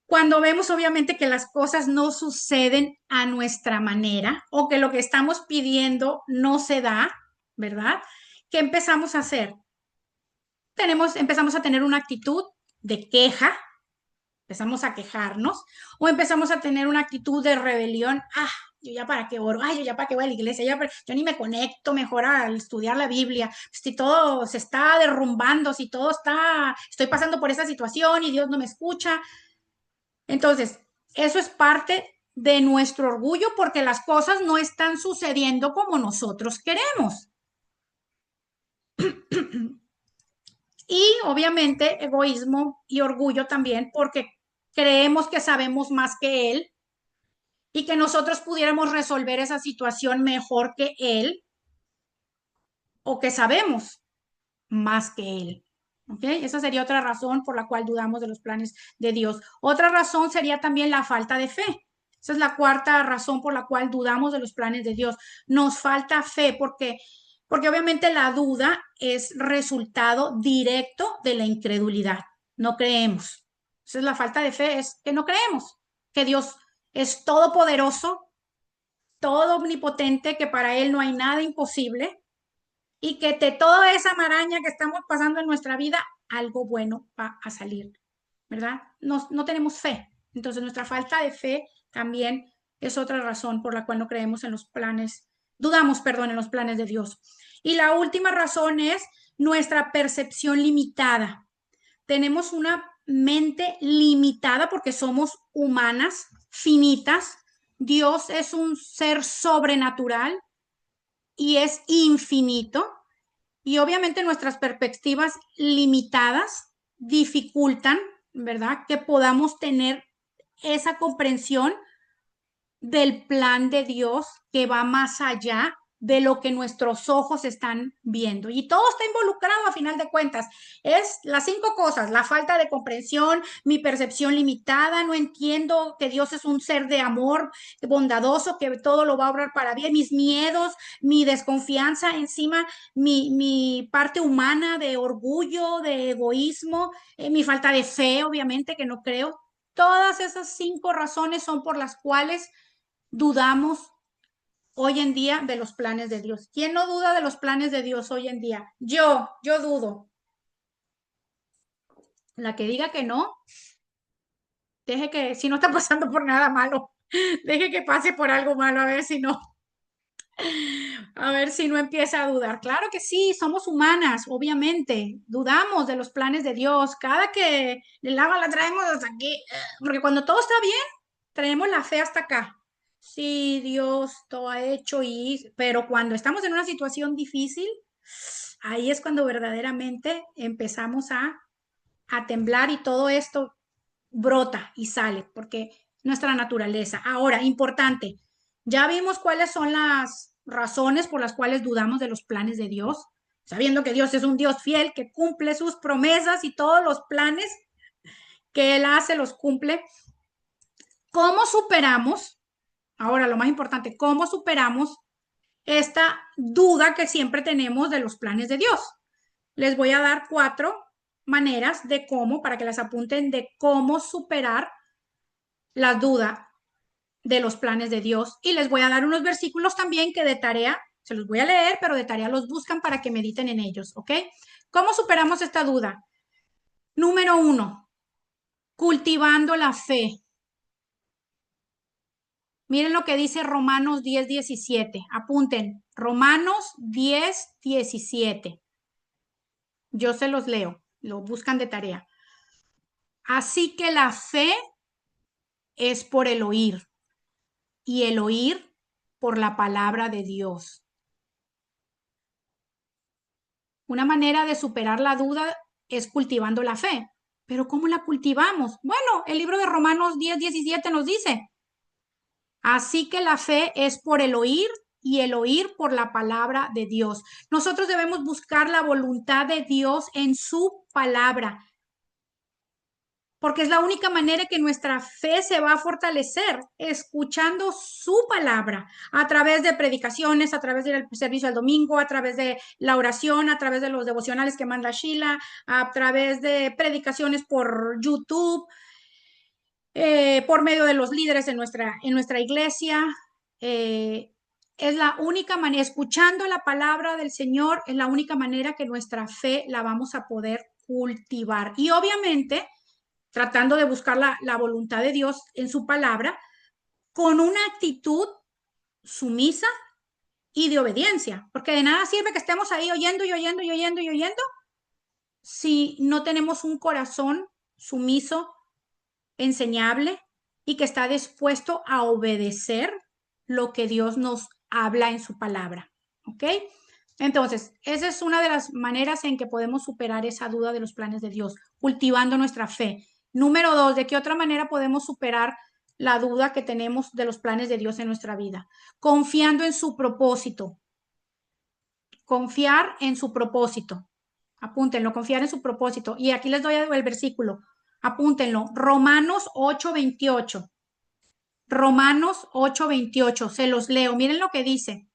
Cuando vemos obviamente que las cosas no suceden a nuestra manera o que lo que estamos pidiendo no se da, ¿verdad? ¿Qué empezamos a hacer? Empezamos a tener una actitud de queja, empezamos a quejarnos o empezamos a tener una actitud de rebelión. Yo ya para qué oro, yo ya para qué voy a la iglesia, yo ni me conecto mejor al estudiar la Biblia. Si todo se está derrumbando, si todo estoy pasando por esa situación y Dios no me escucha. Entonces, eso es parte de nuestro orgullo porque las cosas no están sucediendo como nosotros queremos. Y obviamente egoísmo y orgullo también porque creemos que sabemos más que Él y que nosotros pudiéramos resolver esa situación mejor que Él o que sabemos más que Él. ¿Ok? Esa sería otra razón por la cual dudamos de los planes de Dios. Otra razón sería también la falta de fe. Esa es la cuarta razón por la cual dudamos de los planes de Dios. Nos falta fe porque obviamente la duda es resultado directo de la incredulidad. No creemos. Esa es la falta de fe, es que no creemos que Dios es todopoderoso, todo omnipotente, que para Él no hay nada imposible y que de toda esa maraña que estamos pasando en nuestra vida, algo bueno va a salir, ¿verdad? No tenemos fe. Entonces, nuestra falta de fe también es otra razón por la cual no creemos en los planes, dudamos, perdón, en los planes de Dios. Y la última razón es nuestra percepción limitada. Tenemos una mente limitada porque somos humanas, finitas, Dios es un ser sobrenatural y es infinito. Y obviamente nuestras perspectivas limitadas dificultan, ¿verdad? Que podamos tener esa comprensión del plan de Dios que va más allá de lo que nuestros ojos están viendo. Y todo está involucrado a final de cuentas. Es las 5 cosas: la falta de comprensión, mi percepción limitada, no entiendo que Dios es un ser de amor bondadoso, que todo lo va a obrar para bien, mis miedos, mi desconfianza, encima mi parte humana de orgullo, de egoísmo, mi falta de fe, obviamente, que no creo. Todas esas 5 razones son por las cuales dudamos hoy en día de los planes de Dios. ¿Quién no duda de los planes de Dios hoy en día? Yo dudo. La que diga que no, deje que, si no está pasando por nada malo, deje que pase por algo malo, a ver si no empieza a dudar. Claro que sí, somos humanas, obviamente, dudamos de los planes de Dios. Cada que el agua la traemos hasta aquí, porque cuando todo está bien, traemos la fe hasta acá. Sí, Dios todo ha hecho pero cuando estamos en una situación difícil, ahí es cuando verdaderamente empezamos a temblar y todo esto brota y sale, porque nuestra naturaleza. Ahora, importante, ya vimos cuáles son las razones por las cuales dudamos de los planes de Dios, sabiendo que Dios es un Dios fiel, que cumple sus promesas y todos los planes que Él hace los cumple. ¿Cómo superamos? Ahora, lo más importante, ¿cómo superamos esta duda que siempre tenemos de los planes de Dios? Les voy a dar 4 maneras de cómo, para que las apunten, de cómo superar la duda de los planes de Dios. Y les voy a dar unos versículos también que de tarea, se los voy a leer, pero de tarea los buscan para que mediten en ellos, ¿ok? ¿Cómo superamos esta duda? Número 1, cultivando la fe. Miren lo que dice Romanos 10:17. Apunten, Romanos 10:17. Yo se los leo, lo buscan de tarea. Así que la fe es por el oír y el oír por la palabra de Dios. Una manera de superar la duda es cultivando la fe. Pero ¿cómo la cultivamos? Bueno, el libro de Romanos 10:17 nos dice, así que la fe es por el oír y el oír por la palabra de Dios. Nosotros debemos buscar la voluntad de Dios en su palabra, porque es la única manera que nuestra fe se va a fortalecer, escuchando su palabra a través de predicaciones, a través del servicio al domingo, a través de la oración, a través de los devocionales que manda Sheila, a través de predicaciones por YouTube, por medio de los líderes en nuestra iglesia. Es la única manera, escuchando la palabra del Señor, es la única manera que nuestra fe la vamos a poder cultivar. Y obviamente tratando de buscar la voluntad de Dios en su palabra, con una actitud sumisa y de obediencia, porque de nada sirve que estemos ahí oyendo y oyendo y oyendo y oyendo si no tenemos un corazón sumiso, enseñable y que está dispuesto a obedecer lo que Dios nos habla en su palabra. ¿Ok? Entonces, esa es una de las maneras en que podemos superar esa duda de los planes de Dios, cultivando nuestra fe. Número 2, ¿de qué otra manera podemos superar la duda que tenemos de los planes de Dios en nuestra vida? Confiando en su propósito. Confiar en su propósito. Apúntenlo, confiar en su propósito. Y aquí les doy el versículo. Apúntenlo. Romanos 8:28. Romanos 8:28. Se los leo. Miren lo que dice.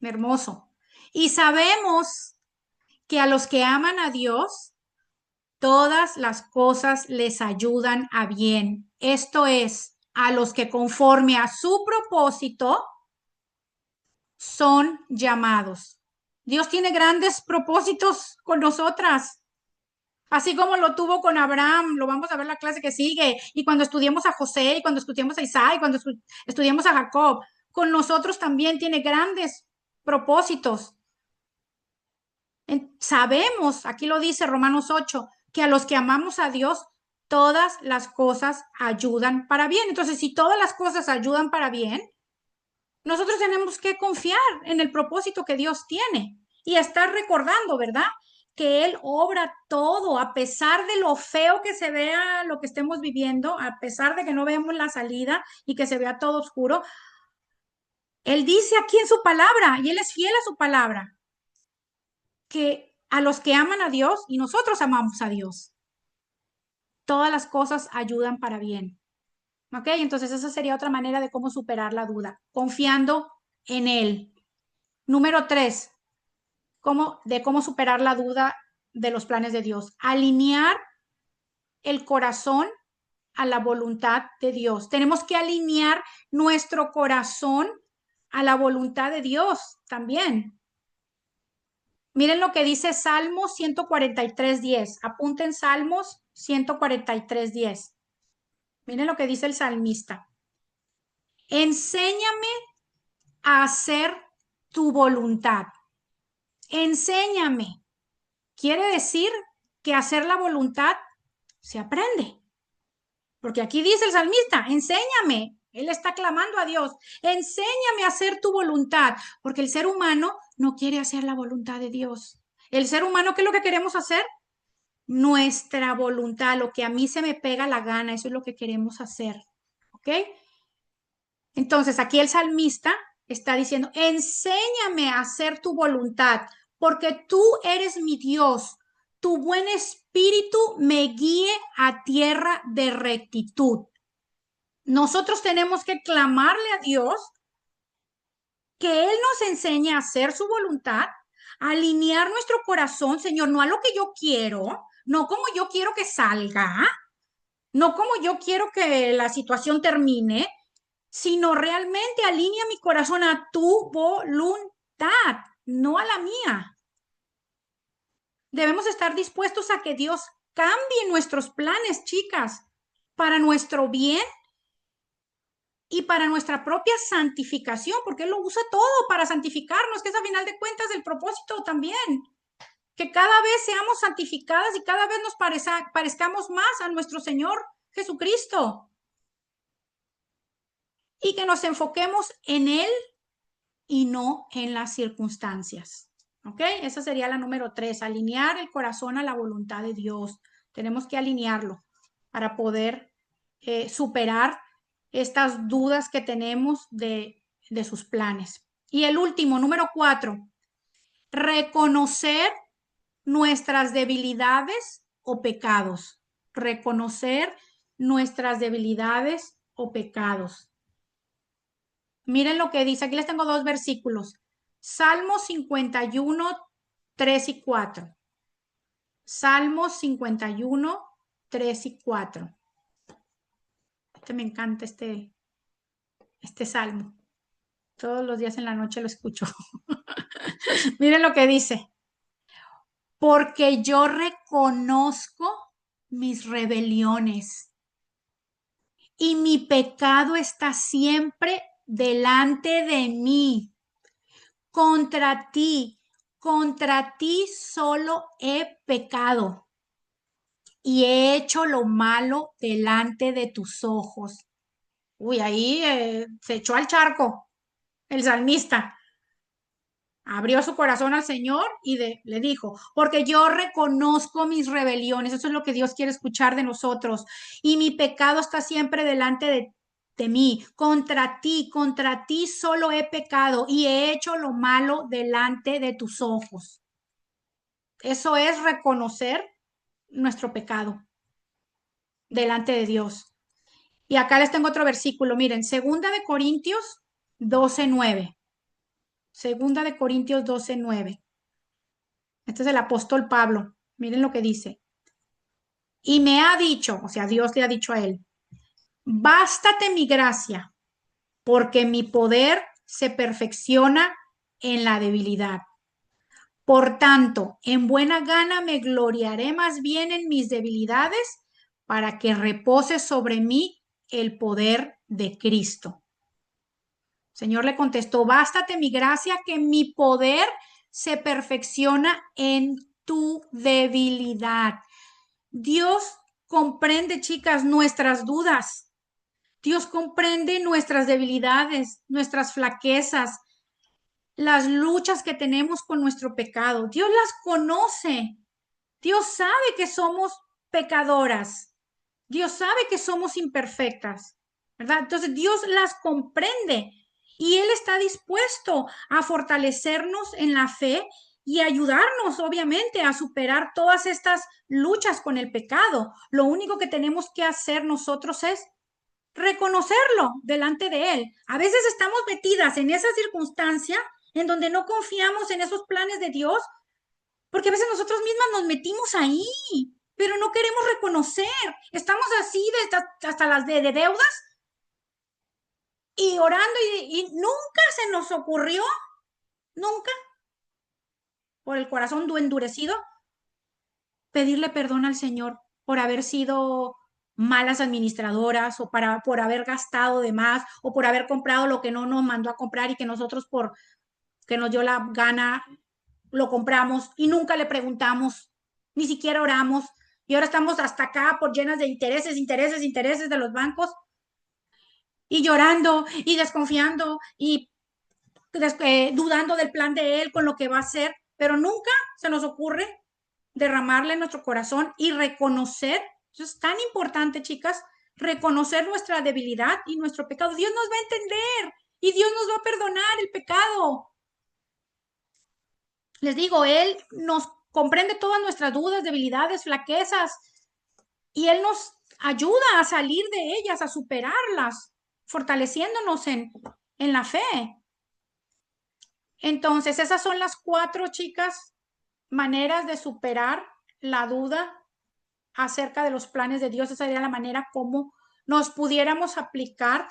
Hermoso. Y sabemos que a los que aman a Dios, todas las cosas les ayudan a bien. Esto es, a los que conforme a su propósito son llamados. Dios tiene grandes propósitos con nosotras, así como lo tuvo con Abraham. Lo vamos a ver en la clase que sigue, y cuando estudiemos a José, y cuando estudiemos a Isaac, y cuando estudiemos a Jacob, con nosotros también tiene grandes propósitos. Sabemos, aquí lo dice Romanos 8, que a los que amamos a Dios, todas las cosas ayudan para bien. Entonces, si todas las cosas ayudan para bien, nosotros tenemos que confiar en el propósito que Dios tiene y estar recordando, ¿verdad? Que Él obra todo, a pesar de lo feo que se vea lo que estemos viviendo, a pesar de que no vemos la salida y que se vea todo oscuro. Él dice aquí en su palabra, y Él es fiel a su palabra, que a los que aman a Dios, y nosotros amamos a Dios, todas las cosas ayudan para bien. ¿Ok? Entonces esa sería otra manera de cómo superar la duda, confiando en Él. Número 3, cómo superar la duda de los planes de Dios. Alinear el corazón a la voluntad de Dios. Tenemos que alinear nuestro corazón a la voluntad de Dios también. Miren lo que dice Salmos 143:10. Apunten Salmos 143:10. Miren lo que dice el salmista. Enséñame a hacer tu voluntad. Enséñame. Quiere decir que hacer la voluntad se aprende. Porque aquí dice el salmista, enséñame. Él está clamando a Dios, enséñame a hacer tu voluntad, porque el ser humano no quiere hacer la voluntad de Dios. El ser humano, ¿qué es lo que queremos hacer? Nuestra voluntad, lo que a mí se me pega la gana, eso es lo que queremos hacer. ¿Ok? Entonces, aquí el salmista está diciendo, enséñame a hacer tu voluntad, porque tú eres mi Dios. Tu buen espíritu me guíe a tierra de rectitud. Nosotros tenemos que clamarle a Dios que Él nos enseñe a hacer su voluntad, a alinear nuestro corazón, Señor, no a lo que yo quiero, no como yo quiero que salga, no como yo quiero que la situación termine, sino realmente alinea mi corazón a tu voluntad, no a la mía. Debemos estar dispuestos a que Dios cambie nuestros planes, chicas, para nuestro bien y para nuestra propia santificación, porque Él lo usa todo para santificarnos, que es a final de cuentas el propósito también. Que cada vez seamos santificadas y cada vez nos parezcamos más a nuestro Señor Jesucristo. Y que nos enfoquemos en Él y no en las circunstancias. ¿Ok? Esa sería la número 3, alinear el corazón a la voluntad de Dios. Tenemos que alinearlo para poder superar estas dudas que tenemos de sus planes. Y el último, número 4, reconocer nuestras debilidades o pecados. Reconocer nuestras debilidades o pecados. Miren lo que dice, aquí les tengo 2 versículos. Salmo 51, 3 y 4. Salmo 51, 3 y 4. Me encanta este salmo. Todos los días en la noche lo escucho. Miren lo que dice. Porque yo reconozco mis rebeliones y mi pecado está siempre delante de mí. Contra ti solo he pecado y he hecho lo malo delante de tus ojos. Uy, ahí se echó al charco el salmista. Abrió su corazón al Señor y le dijo, porque yo reconozco mis rebeliones, eso es lo que Dios quiere escuchar de nosotros, y mi pecado está siempre delante de mí, contra ti solo he pecado y he hecho lo malo delante de tus ojos. Eso es reconocer nuestro pecado delante de Dios. Y acá les tengo otro versículo, miren, Segunda de Corintios 12:9. Segunda de Corintios 12:9. Este es el apóstol Pablo. Miren lo que dice. Y me ha dicho, o sea, Dios le ha dicho a él, bástate mi gracia, porque mi poder se perfecciona en la debilidad. Por tanto, en buena gana me gloriaré más bien en mis debilidades para que repose sobre mí el poder de Cristo. El Señor le contestó, bástate mi gracia, que mi poder se perfecciona en tu debilidad. Dios comprende, chicas, nuestras dudas. Dios comprende nuestras debilidades, nuestras flaquezas, las luchas que tenemos con nuestro pecado. Dios las conoce. Dios sabe que somos pecadoras. Dios sabe que somos imperfectas, ¿verdad? Entonces Dios las comprende y Él está dispuesto a fortalecernos en la fe y ayudarnos, obviamente, a superar todas estas luchas con el pecado. Lo único que tenemos que hacer nosotros es reconocerlo delante de Él. A veces estamos metidas en esa circunstancia en donde no confiamos en esos planes de Dios, porque a veces nosotros mismas nos metimos ahí, pero no queremos reconocer. Estamos así hasta las de deudas y orando y nunca se nos ocurrió, nunca, por el corazón endurecido, pedirle perdón al Señor por haber sido malas administradoras o por haber gastado de más o por haber comprado lo que no nos mandó a comprar y que nosotros por que nos dio la gana lo compramos y nunca le preguntamos, ni siquiera oramos y ahora estamos hasta acá por llenas de intereses, intereses, intereses de los bancos y llorando y desconfiando y dudando del plan de él con lo que va a hacer, pero nunca se nos ocurre derramarle en nuestro corazón y reconocer, eso es tan importante, chicas, reconocer nuestra debilidad y nuestro pecado. Dios nos va a entender y Dios nos va a perdonar el pecado. Les digo, Él nos comprende todas nuestras dudas, debilidades, flaquezas y Él nos ayuda a salir de ellas, a superarlas, fortaleciéndonos en la fe. Entonces, esas son las 4, chicas, maneras de superar la duda acerca de los planes de Dios. Esa sería la manera como nos pudiéramos aplicar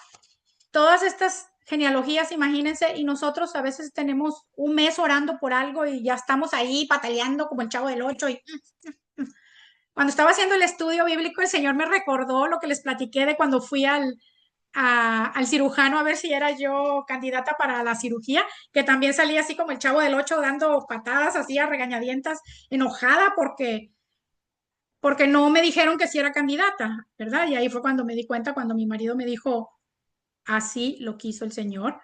todas estas genealogías, imagínense, y nosotros a veces tenemos un mes orando por algo y ya estamos ahí pataleando como el Chavo del Ocho. Y cuando estaba haciendo el estudio bíblico, el Señor me recordó lo que les platiqué de cuando fui al cirujano a ver si era yo candidata para la cirugía, que también salía así como el Chavo del Ocho dando patadas así a regañadientas, enojada porque no me dijeron que sí era candidata, ¿verdad? Y ahí fue cuando me di cuenta, cuando mi marido me dijo, así lo quiso el Señor.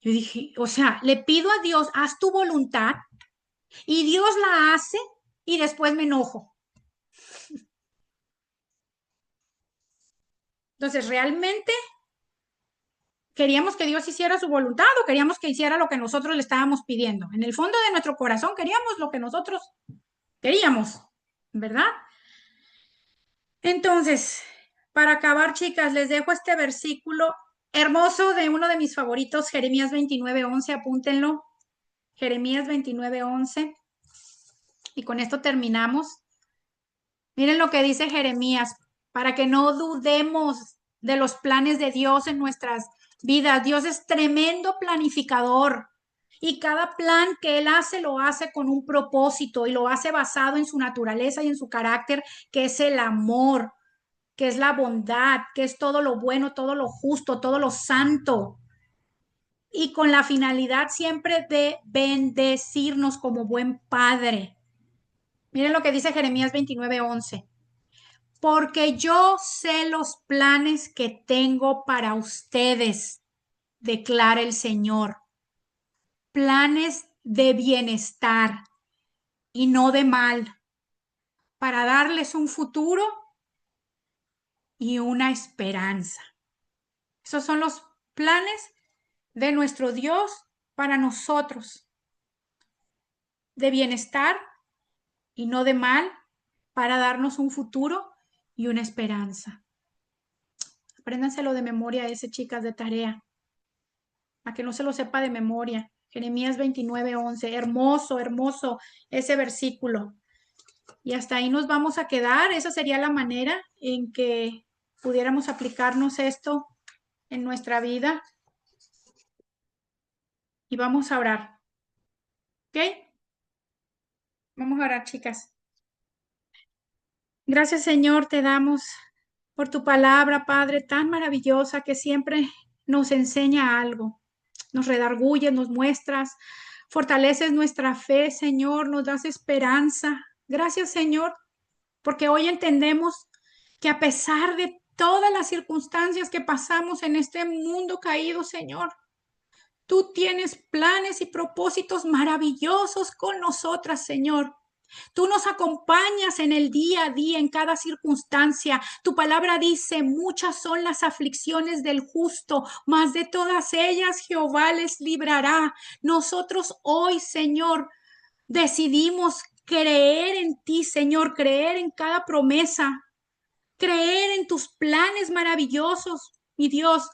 Yo dije, o sea, le pido a Dios, haz tu voluntad, y Dios la hace, y después me enojo. Entonces, ¿realmente queríamos que Dios hiciera su voluntad o queríamos que hiciera lo que nosotros le estábamos pidiendo? En el fondo de nuestro corazón queríamos lo que nosotros queríamos, ¿verdad? Entonces, para acabar, chicas, les dejo este versículo hermoso de uno de mis favoritos, Jeremías 29:11, apúntenlo. Jeremías 29:11. Y con esto terminamos. Miren lo que dice Jeremías, para que no dudemos de los planes de Dios en nuestras vidas. Dios es tremendo planificador y cada plan que Él hace lo hace con un propósito y lo hace basado en su naturaleza y en su carácter, que es el amor, que es la bondad, que es todo lo bueno, todo lo justo, todo lo santo. Y con la finalidad siempre de bendecirnos como buen padre. Miren lo que dice Jeremías 29:11. Porque yo sé los planes que tengo para ustedes, declara el Señor. Planes de bienestar y no de mal, para darles un futuro y una esperanza. Esos son los planes de nuestro Dios para nosotros, de bienestar y no de mal, para darnos un futuro y una esperanza. Apréndanselo de memoria ese, chicas, de tarea, a que no se lo sepa de memoria. Jeremías 29:11, hermoso, hermoso ese versículo. Y hasta ahí nos vamos a quedar. Esa sería la manera en que pudiéramos aplicarnos esto en nuestra vida. Y vamos a orar. ¿Ok? Vamos a orar, chicas. Gracias, Señor, te damos por tu palabra, Padre, tan maravillosa que siempre nos enseña algo, nos redarguye, nos muestras, fortaleces nuestra fe, Señor, nos das esperanza. Gracias, Señor, porque hoy entendemos que a pesar de todas las circunstancias que pasamos en este mundo caído, Señor, tú tienes planes y propósitos maravillosos con nosotras, Señor. Tú nos acompañas en el día a día, en cada circunstancia. Tu palabra dice, muchas son las aflicciones del justo, mas de todas ellas Jehová les librará. Nosotros hoy, Señor, decidimos creer en ti, Señor, creer en cada promesa, creer en tus planes maravillosos, mi Dios,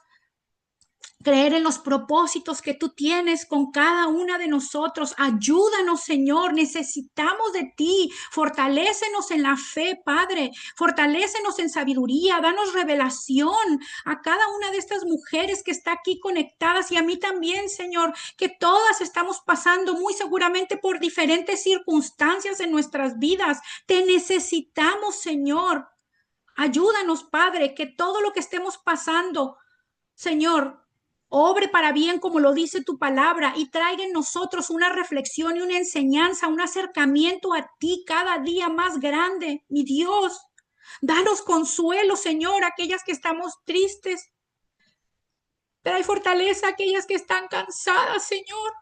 creer en los propósitos que tú tienes con cada una de nosotros. Ayúdanos, Señor, necesitamos de ti. Fortalécenos en la fe, Padre. Fortalécenos en sabiduría. Danos revelación a cada una de estas mujeres que está aquí conectadas y a mí también, Señor, que todas estamos pasando muy seguramente por diferentes circunstancias en nuestras vidas. Te necesitamos, Señor. Ayúdanos, Padre, que todo lo que estemos pasando, Señor, obre para bien como lo dice tu palabra y traiga en nosotros una reflexión y una enseñanza, un acercamiento a ti cada día más grande, mi Dios. Danos consuelo, Señor, a aquellas que estamos tristes. Trae fortaleza a aquellas que están cansadas, Señor.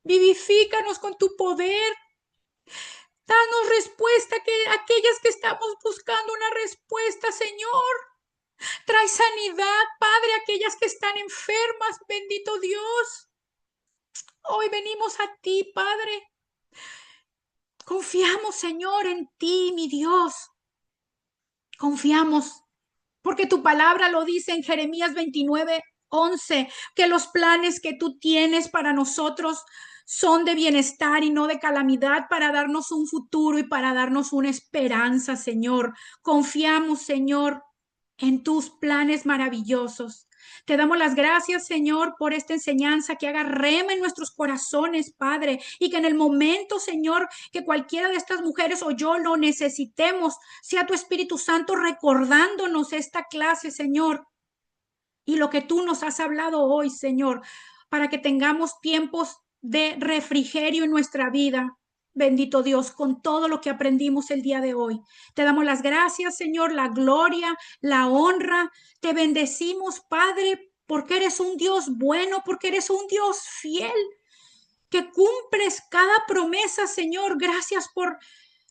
Vivifícanos con tu poder. Danos respuesta a aquellas que estamos buscando una respuesta, Señor. Trae sanidad, Padre, a aquellas que están enfermas, bendito Dios. Hoy venimos a ti, Padre. Confiamos, Señor, en ti, mi Dios. Confiamos, porque tu palabra lo dice en Jeremías 29:11, que los planes que tú tienes para nosotros son de bienestar y no de calamidad, para darnos un futuro y para darnos una esperanza, Señor. Confiamos, Señor, en tus planes maravillosos. Te damos las gracias, Señor, por esta enseñanza que haga rema en nuestros corazones, Padre, y que en el momento, Señor, que cualquiera de estas mujeres o yo lo necesitemos, sea tu Espíritu Santo recordándonos esta clase, Señor, y lo que tú nos has hablado hoy, Señor, para que tengamos tiempos de refrigerio en nuestra vida. Bendito Dios, con todo lo que aprendimos el día de hoy. Te damos las gracias, Señor, la gloria, la honra. Te bendecimos, Padre, porque eres un Dios bueno, porque eres un Dios fiel, que cumples cada promesa, Señor. Gracias por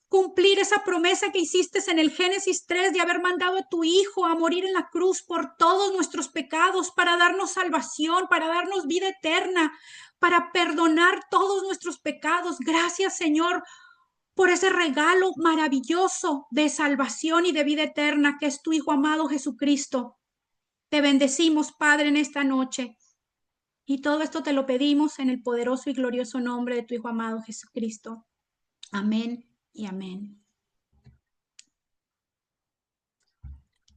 cumplir esa promesa que hiciste en el Génesis 3 de haber mandado a tu Hijo a morir en la cruz por todos nuestros pecados, para darnos salvación, para darnos vida eterna, para perdonar todos nuestros pecados. Gracias, Señor, por ese regalo maravilloso de salvación y de vida eterna que es tu Hijo amado Jesucristo. Te bendecimos, Padre, en esta noche. Y todo esto te lo pedimos en el poderoso y glorioso nombre de tu Hijo amado Jesucristo. Amén y amén.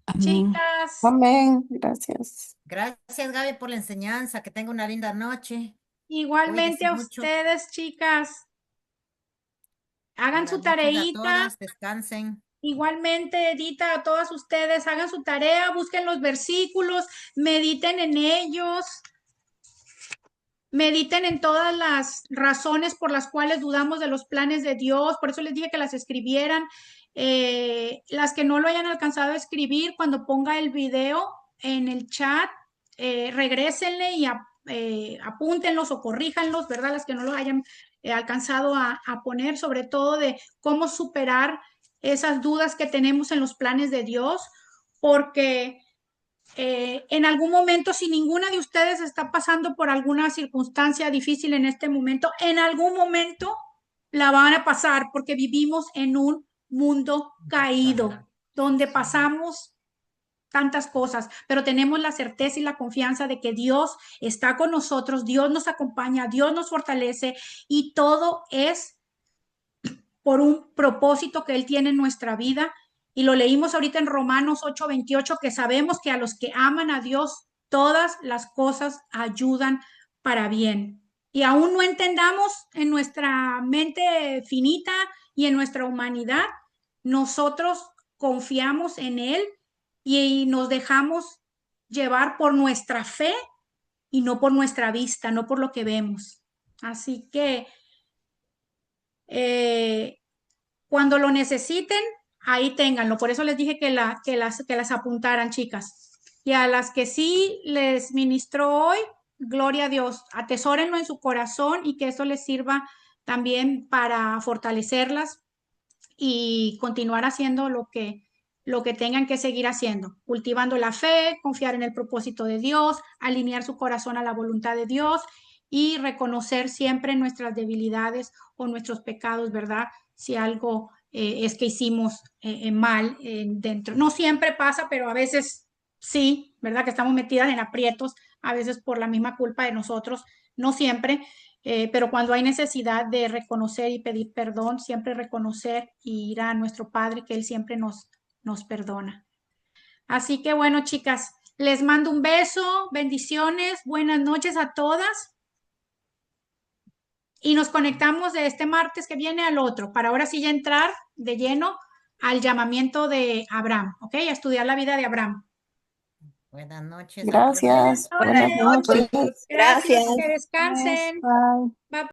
Amén. Chicas, Amén. Gracias. Gracias, Gaby, por la enseñanza. Que tenga una linda noche. igualmente Cuídense a mucho. ustedes, chicas. Hagan su Buenas noches a tareita. todas. Descansen. Igualmente, Edita, a todas ustedes, hagan su tarea, busquen los versículos, mediten en ellos, mediten en todas las razones por las cuales dudamos de los planes de Dios. Por eso les dije que las escribieran. Las que no lo hayan alcanzado a escribir, cuando ponga el video en el chat, regrésenle y apúntenlos o corríjanlos, ¿verdad? Las que no lo hayan alcanzado a poner, sobre todo de cómo superar esas dudas que tenemos en los planes de Dios, porque en algún momento, si ninguna de ustedes está pasando por alguna circunstancia difícil en este momento, en algún momento la van a pasar, porque vivimos en un mundo caído, donde pasamos tantas cosas, pero tenemos la certeza y la confianza de que Dios está con nosotros, Dios nos acompaña, Dios nos fortalece, y todo es por un propósito que Él tiene en nuestra vida. Y lo leímos ahorita en Romanos 8:28, que sabemos que a los que aman a Dios, todas las cosas ayudan para bien. Y aún no entendamos en nuestra mente finita y en nuestra humanidad, nosotros confiamos en Él y nos dejamos llevar por nuestra fe y no por nuestra vista, no por lo que vemos. Así que cuando lo necesiten, ahí ténganlo. Por eso les dije que las apuntaran, chicas. Y a las que sí les ministró hoy, gloria a Dios, atesórenlo en su corazón y que eso les sirva también para fortalecerlas y continuar haciendo lo que tengan que seguir haciendo, cultivando la fe, confiar en el propósito de Dios, alinear su corazón a la voluntad de Dios y reconocer siempre nuestras debilidades o nuestros pecados, ¿verdad? Si algo es que hicimos mal dentro. No siempre pasa, pero a veces sí, ¿verdad? Que estamos metidas en aprietos, a veces por la misma culpa de nosotros, no siempre, pero cuando hay necesidad de reconocer y pedir perdón, siempre reconocer y ir a nuestro Padre, que Él siempre nos perdona. Así que bueno, chicas, les mando un beso, bendiciones, buenas noches a todas y nos conectamos de este martes que viene al otro, para ahora sí ya entrar de lleno al llamamiento de Abraham, ¿ok? A estudiar la vida de Abraham. Buenas noches a todos. Gracias. Buenas Buenas noches. noches. Gracias, Gracias. que descansen. Bye. Bye.